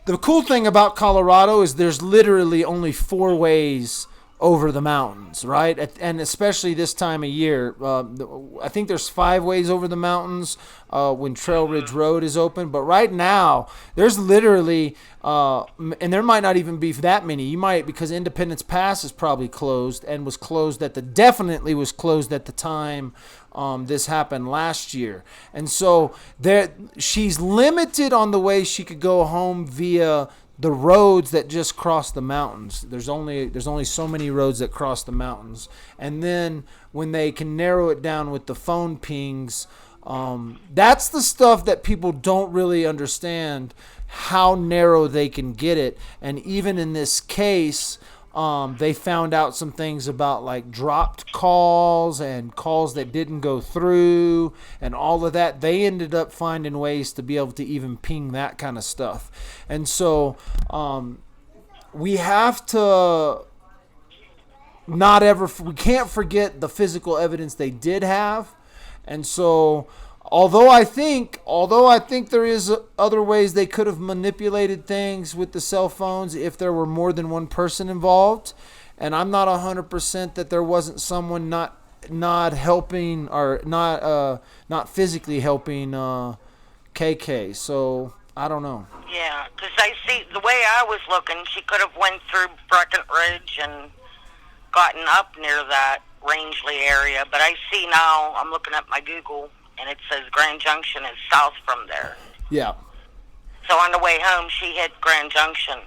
The cool thing about Colorado is there's literally only 4 ways over the mountains, right? And especially this time of year. I think there's 5 ways over the mountains when Trail Ridge Road is open. But right now, there's literally, and there might not even be that many. You might, because Independence Pass is probably closed and was closed definitely was closed at the time this happened last year. And so she's limited on the way she could go home via the roads that just cross the mountains. There's only so many roads that cross the mountains. And then when they can narrow it down with the phone pings, that's the stuff that people don't really understand, how narrow they can get it. And even in this case, they found out some things about like dropped calls and calls that didn't go through and all of that. They ended up finding ways to be able to even ping that kind of stuff. And so we have to we can't forget the physical evidence they did have. And so Although I think there is other ways they could have manipulated things with the cell phones if there were more than one person involved, and I'm not 100% that there wasn't someone not helping or not physically helping KK. So I don't know. Yeah, because I see the way I was looking, she could have went through Breckenridge and gotten up near that Rangeley area. But I see now, I'm looking at my Google, and it says Grand Junction is south from there. Yeah. So on the way home, she hit Grand Junction.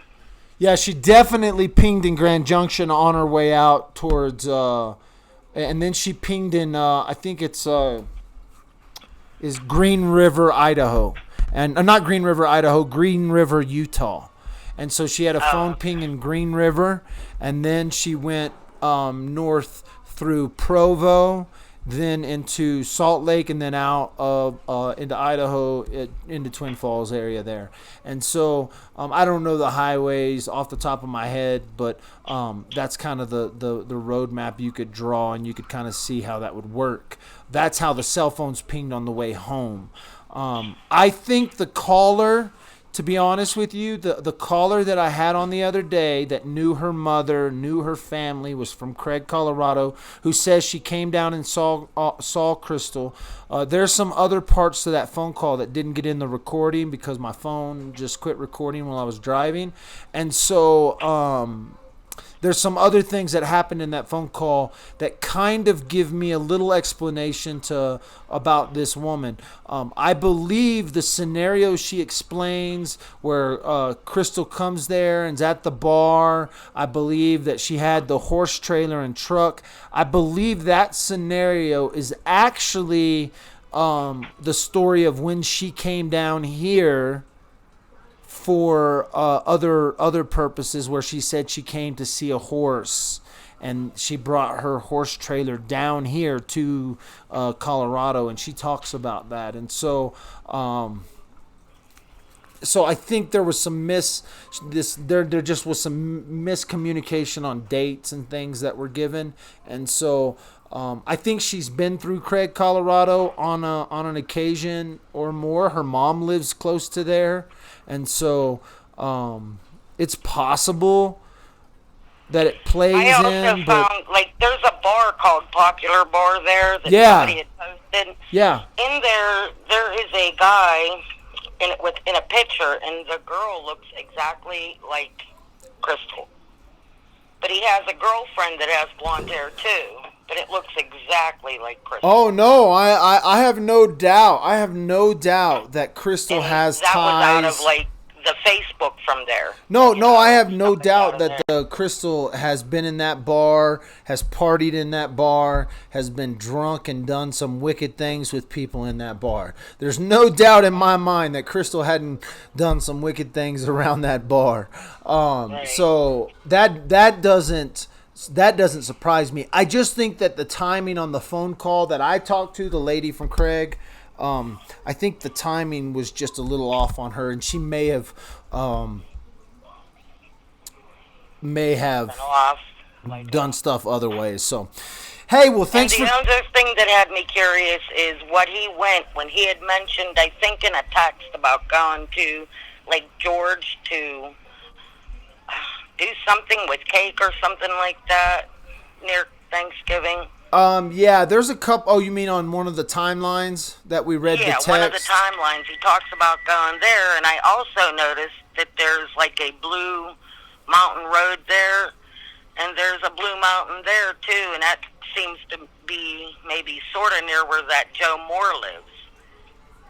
Yeah, she definitely pinged in Grand Junction on her way out towards, and then she pinged in, I think it's is Green River, Idaho. And not Green River, Idaho, Green River, Utah. And so she had a phone ping in Green River, and then she went north through Provo, then into Salt Lake, and then out of into Idaho, into Twin Falls area there. And so I don't know the highways off the top of my head, but that's kind of the road map you could draw, and you could kind of see how that would work. That's how the cell phones pinged on the way home. I think the caller, to be honest with you, the caller that I had on the other day that knew her mother, knew her family, was from Craig, Colorado, who says she came down and saw Crystal. There's some other parts to that phone call that didn't get in the recording because my phone just quit recording while I was driving. And so there's some other things that happened in that phone call that kind of give me a little explanation about this woman. I believe the scenario she explains where Crystal comes there and's at the bar. I believe that she had the horse trailer and truck. I believe that scenario is actually the story of when she came down here for other purposes, where she said she came to see a horse and she brought her horse trailer down here to Colorado, and she talks about that. And so I think there was some there just was some miscommunication on dates and things that were given. And so I think she's been through Craig, Colorado on an occasion or more. Her mom lives close to there. And so it's possible that it plays in. I also found, there's a bar called Popular Bar there that somebody had posted. Yeah. In there is a guy in a picture, and the girl looks exactly like Crystal. But he has a girlfriend that has blonde hair, too. But it looks exactly like Crystal. Oh, no, I have no doubt. I have no doubt that Crystal has ties. That was out of, the Facebook from there. No, I have no doubt that Crystal has been in that bar, has partied in that bar, has been drunk and done some wicked things with people in that bar. There's no doubt in my mind that Crystal hadn't done some wicked things around that bar. Right. So that doesn't surprise me. I just think that the timing on the phone call that I talked to, the lady from Craig, I think the timing was just a little off on her, and she may have done stuff other ways. So, hey, well, thanks for... And the other thing that had me curious is what he went, when he had mentioned, I think in a text, about going to Lake George to do something with cake or something like that near Thanksgiving. Yeah, there's a couple. Oh, you mean on one of the timelines that we read the text? Yeah, one of the timelines. He talks about going there, and I also noticed that there's a blue mountain road there, and there's a blue mountain there, too, and that seems to be maybe sort of near where that Joe Moore lives.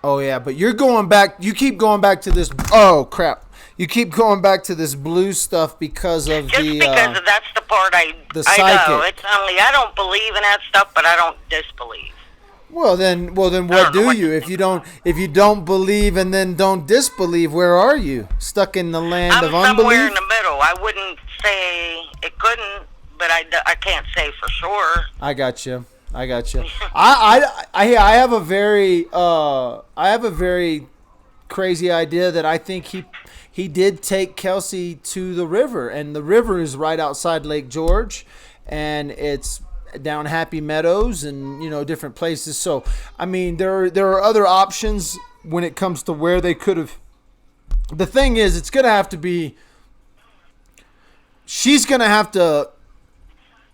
Oh, yeah, but you keep going back to this. Oh, crap. You keep going back to this blue stuff because of because that's the part I know. It's only I don't believe in that stuff, but I don't disbelieve. Well then what do you? If you don't believe and then don't disbelieve, where are you? Stuck in the land of unbelief? I'm somewhere in the middle. I wouldn't say it couldn't, but I can't say for sure. I got you. I have a very crazy idea that I think he did take Kelsey to the river, and the river is right outside Lake George, and it's down Happy Meadows and, different places. So, I mean, there are other options when it comes to where they could have. The thing is, it's going to have to be, she's going to have to,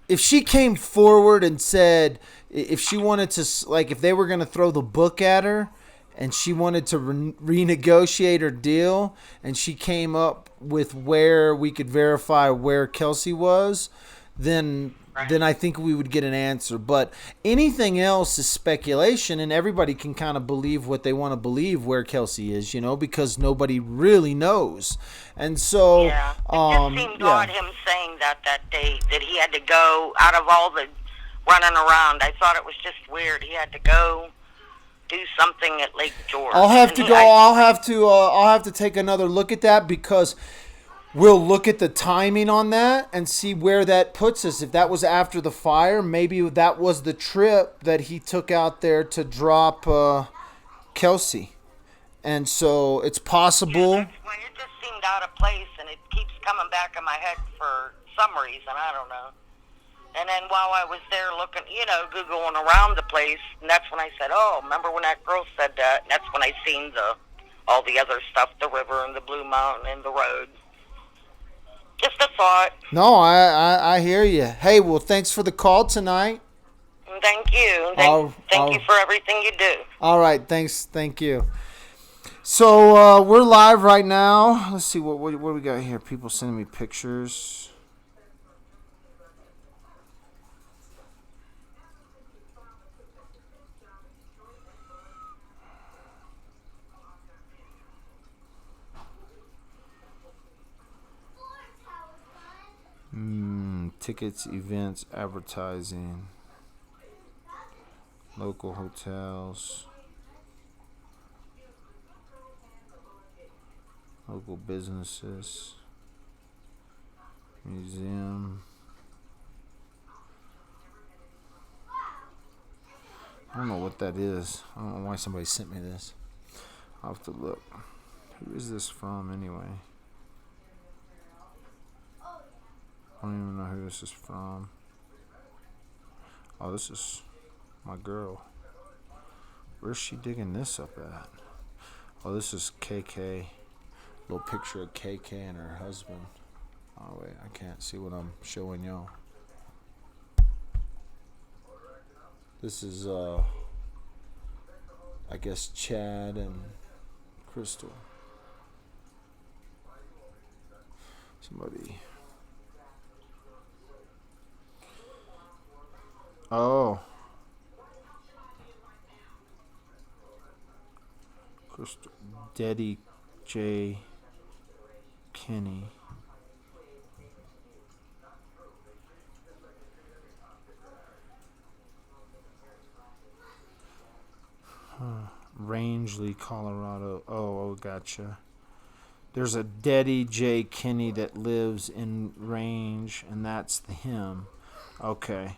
if she came forward and said, if she wanted to, like, if they were going to throw the book at her and she wanted to renegotiate her deal and she came up with where we could verify where Kelsey was, then I think we would get an answer. But anything else is speculation, and everybody can kind of believe what they want to believe where Kelsey is, because nobody really knows. And so, yeah, it just seemed odd him saying that day that he had to go out of all the running around. I thought it was just weird. He had to go do something at Lake George. I'll have to go. I'll have to take another look at that, because we'll look at the timing on that and see where that puts us. If that was after the fire, maybe that was the trip that he took out there to drop Kelsey. And so it's possible. Well, it just seemed out of place, and it keeps coming back in my head for some reason. I don't know. And then while I was there looking, Googling around the place, and that's when I said, oh, remember when that girl said that? And that's when I seen all the other stuff, the river and the Blue Mountain and the road. Just a thought. No, I hear you. Hey, well, thanks for the call tonight. Thank you. Thank you for everything you do. All right, thanks. Thank you. So we're live right now. Let's see what we got here. People sending me pictures. Tickets, events, advertising, local hotels, local businesses, museum. I don't know what that is. I don't know why somebody sent me this. I'll have to look. Who is this from anyway? I don't even know who this is from. Oh, this is my girl. Where's she digging this up at? Oh, this is KK. Little picture of KK and her husband. Oh, wait, I can't see what I'm showing y'all. This is, I guess, Chad and Crystal. Somebody. Oh. Crystal. Daddy J. Kenny. Rangeley, Colorado. Oh, gotcha. There's a Daddy J. Kenny that lives in Range, and that's him. Okay.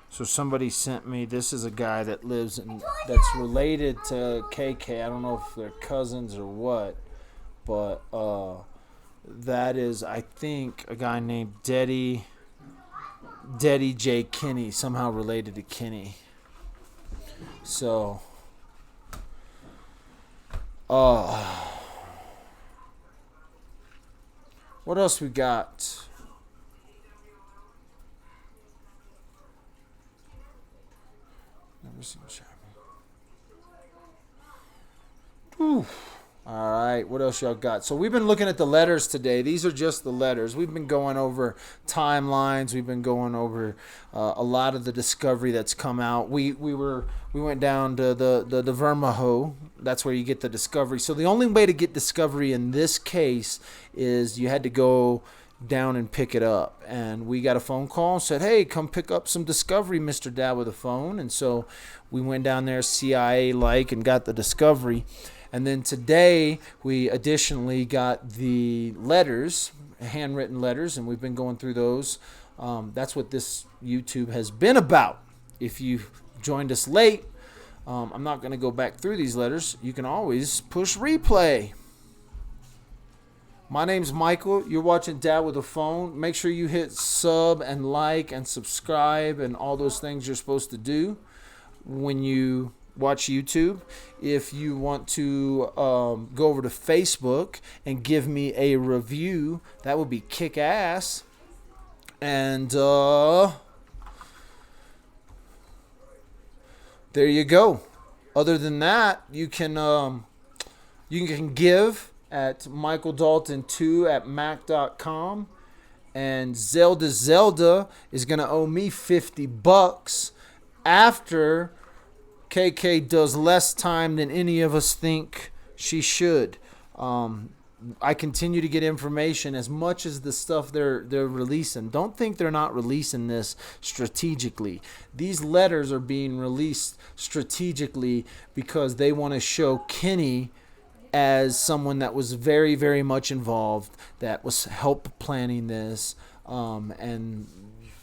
So somebody sent me, this is a guy that lives in, that's related to KK. I don't know if they're cousins or what, but that is, I think, a guy named Daddy J. Kenny, somehow related to Kenny. So, what else we got? Never seen Shabby. All right, what else y'all got? So we've been looking at the letters today. These are just the letters. We've been going over timelines. We've been going over a lot of the discovery that's come out. We went down to the Vermaho. That's where you get the discovery. So the only way to get discovery in this case is you had to go down and pick it up, and we got a phone call and said, hey, come pick up some discovery, Mr. Dad, with a phone. And so we went down there CIA like and got the discovery. And then today we additionally got the letters, handwritten letters, and we've been going through those. That's what this YouTube has been about. If you joined us late, I'm not going to go back through these letters. You can always push replay. My name's Michael. You're watching Dad with a Phone. Make sure you hit sub and like and subscribe and all those things you're supposed to do when you watch YouTube. If you want to go over to Facebook and give me a review, that would be kick ass. And there you go. Other than that, you can give at michaeldalton2@mac.com, and Zelda is gonna owe me $50 after KK does less time than any of us think she should. I continue to get information as much as the stuff they're releasing. Don't think they're not releasing this strategically. These letters are being released strategically because they want to show Kenny as someone that was very, very much involved, that was help planning this, and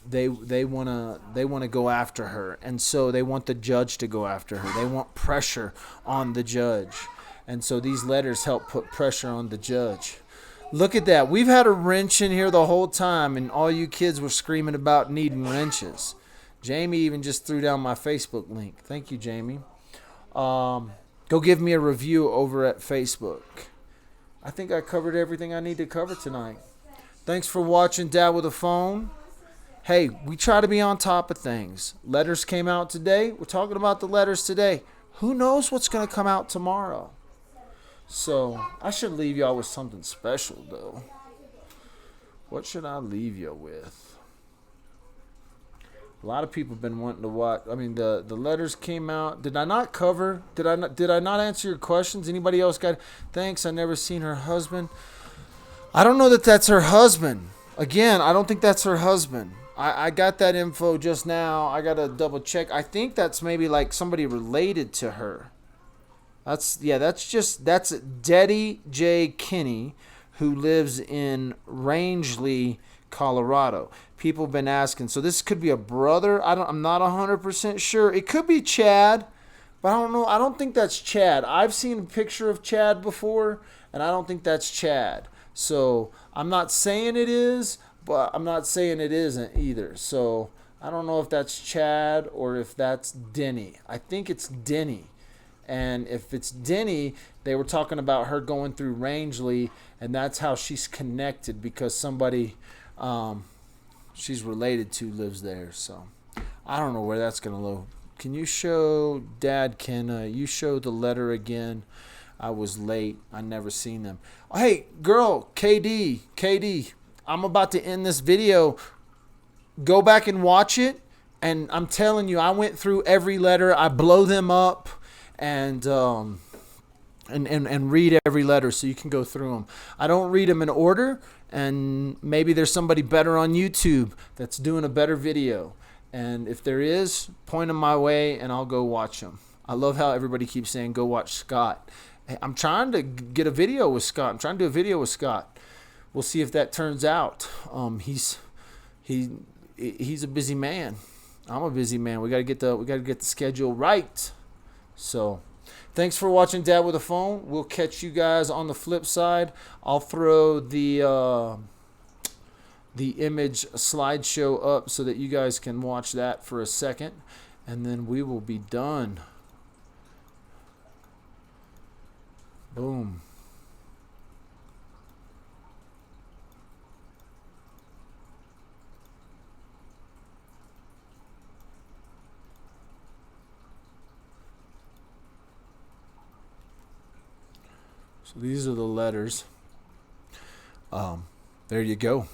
they want to go after her, and so they want the judge to go after her. They want pressure on the judge. And so these letters help put pressure on the judge. Look at that. We've had a wrench in here the whole time, and all you kids were screaming about needing wrenches. Jamie even just threw down my Facebook link. Thank you, Jamie. Go give me a review over at Facebook. I think I covered everything I need to cover tonight. Thanks for watching Dad with a Phone. Hey, we try to be on top of things. Letters came out today. We're talking about the letters today. Who knows what's going to come out tomorrow? So, I should leave y'all with something special, though. What should I leave you with? A lot of people have been wanting to watch. I mean, the letters came out. Did I not cover? Did I not answer your questions? Anybody else got? Thanks. I never seen her husband. I don't know that that's her husband. Again, I don't think that's her husband. I got that info just now. I got to double check. I think that's maybe like somebody related to her. That's Deddy J. Kinney, who lives in Rangeley, Colorado. People have been asking. So this could be a brother. I'm not 100% sure. It could be Chad, but I don't know. I don't think that's Chad. I've seen a picture of Chad before, and I don't think that's Chad. So I'm not saying it is, but I'm not saying it isn't either. So I don't know if that's Chad or if that's Denny. I think it's Denny. And if it's Denny, they were talking about her going through Rangeley, and that's how she's connected, because somebody she's related to lives there. So I don't know where that's going to load. Can you show, Dad, can you show the letter again? I was late. I never seen them. Hey, girl, KD, I'm about to end this video. Go back and watch it. And I'm telling you, I went through every letter. I blow them up. And read every letter so you can go through them. I don't read them in order, and maybe there's somebody better on YouTube that's doing a better video. And if there is, point them my way, and I'll go watch them. I love how everybody keeps saying, go watch Scott. I'm trying to get a video with Scott. I'm trying to do a video with Scott. We'll see if that turns out. He's a busy man. I'm a busy man. We gotta get the schedule right. So, thanks for watching Dad with a Phone. We'll catch you guys on the flip side. I'll throw the image slideshow up so that you guys can watch that for a second, and then we will be done. Boom. So these are the letters. There you go.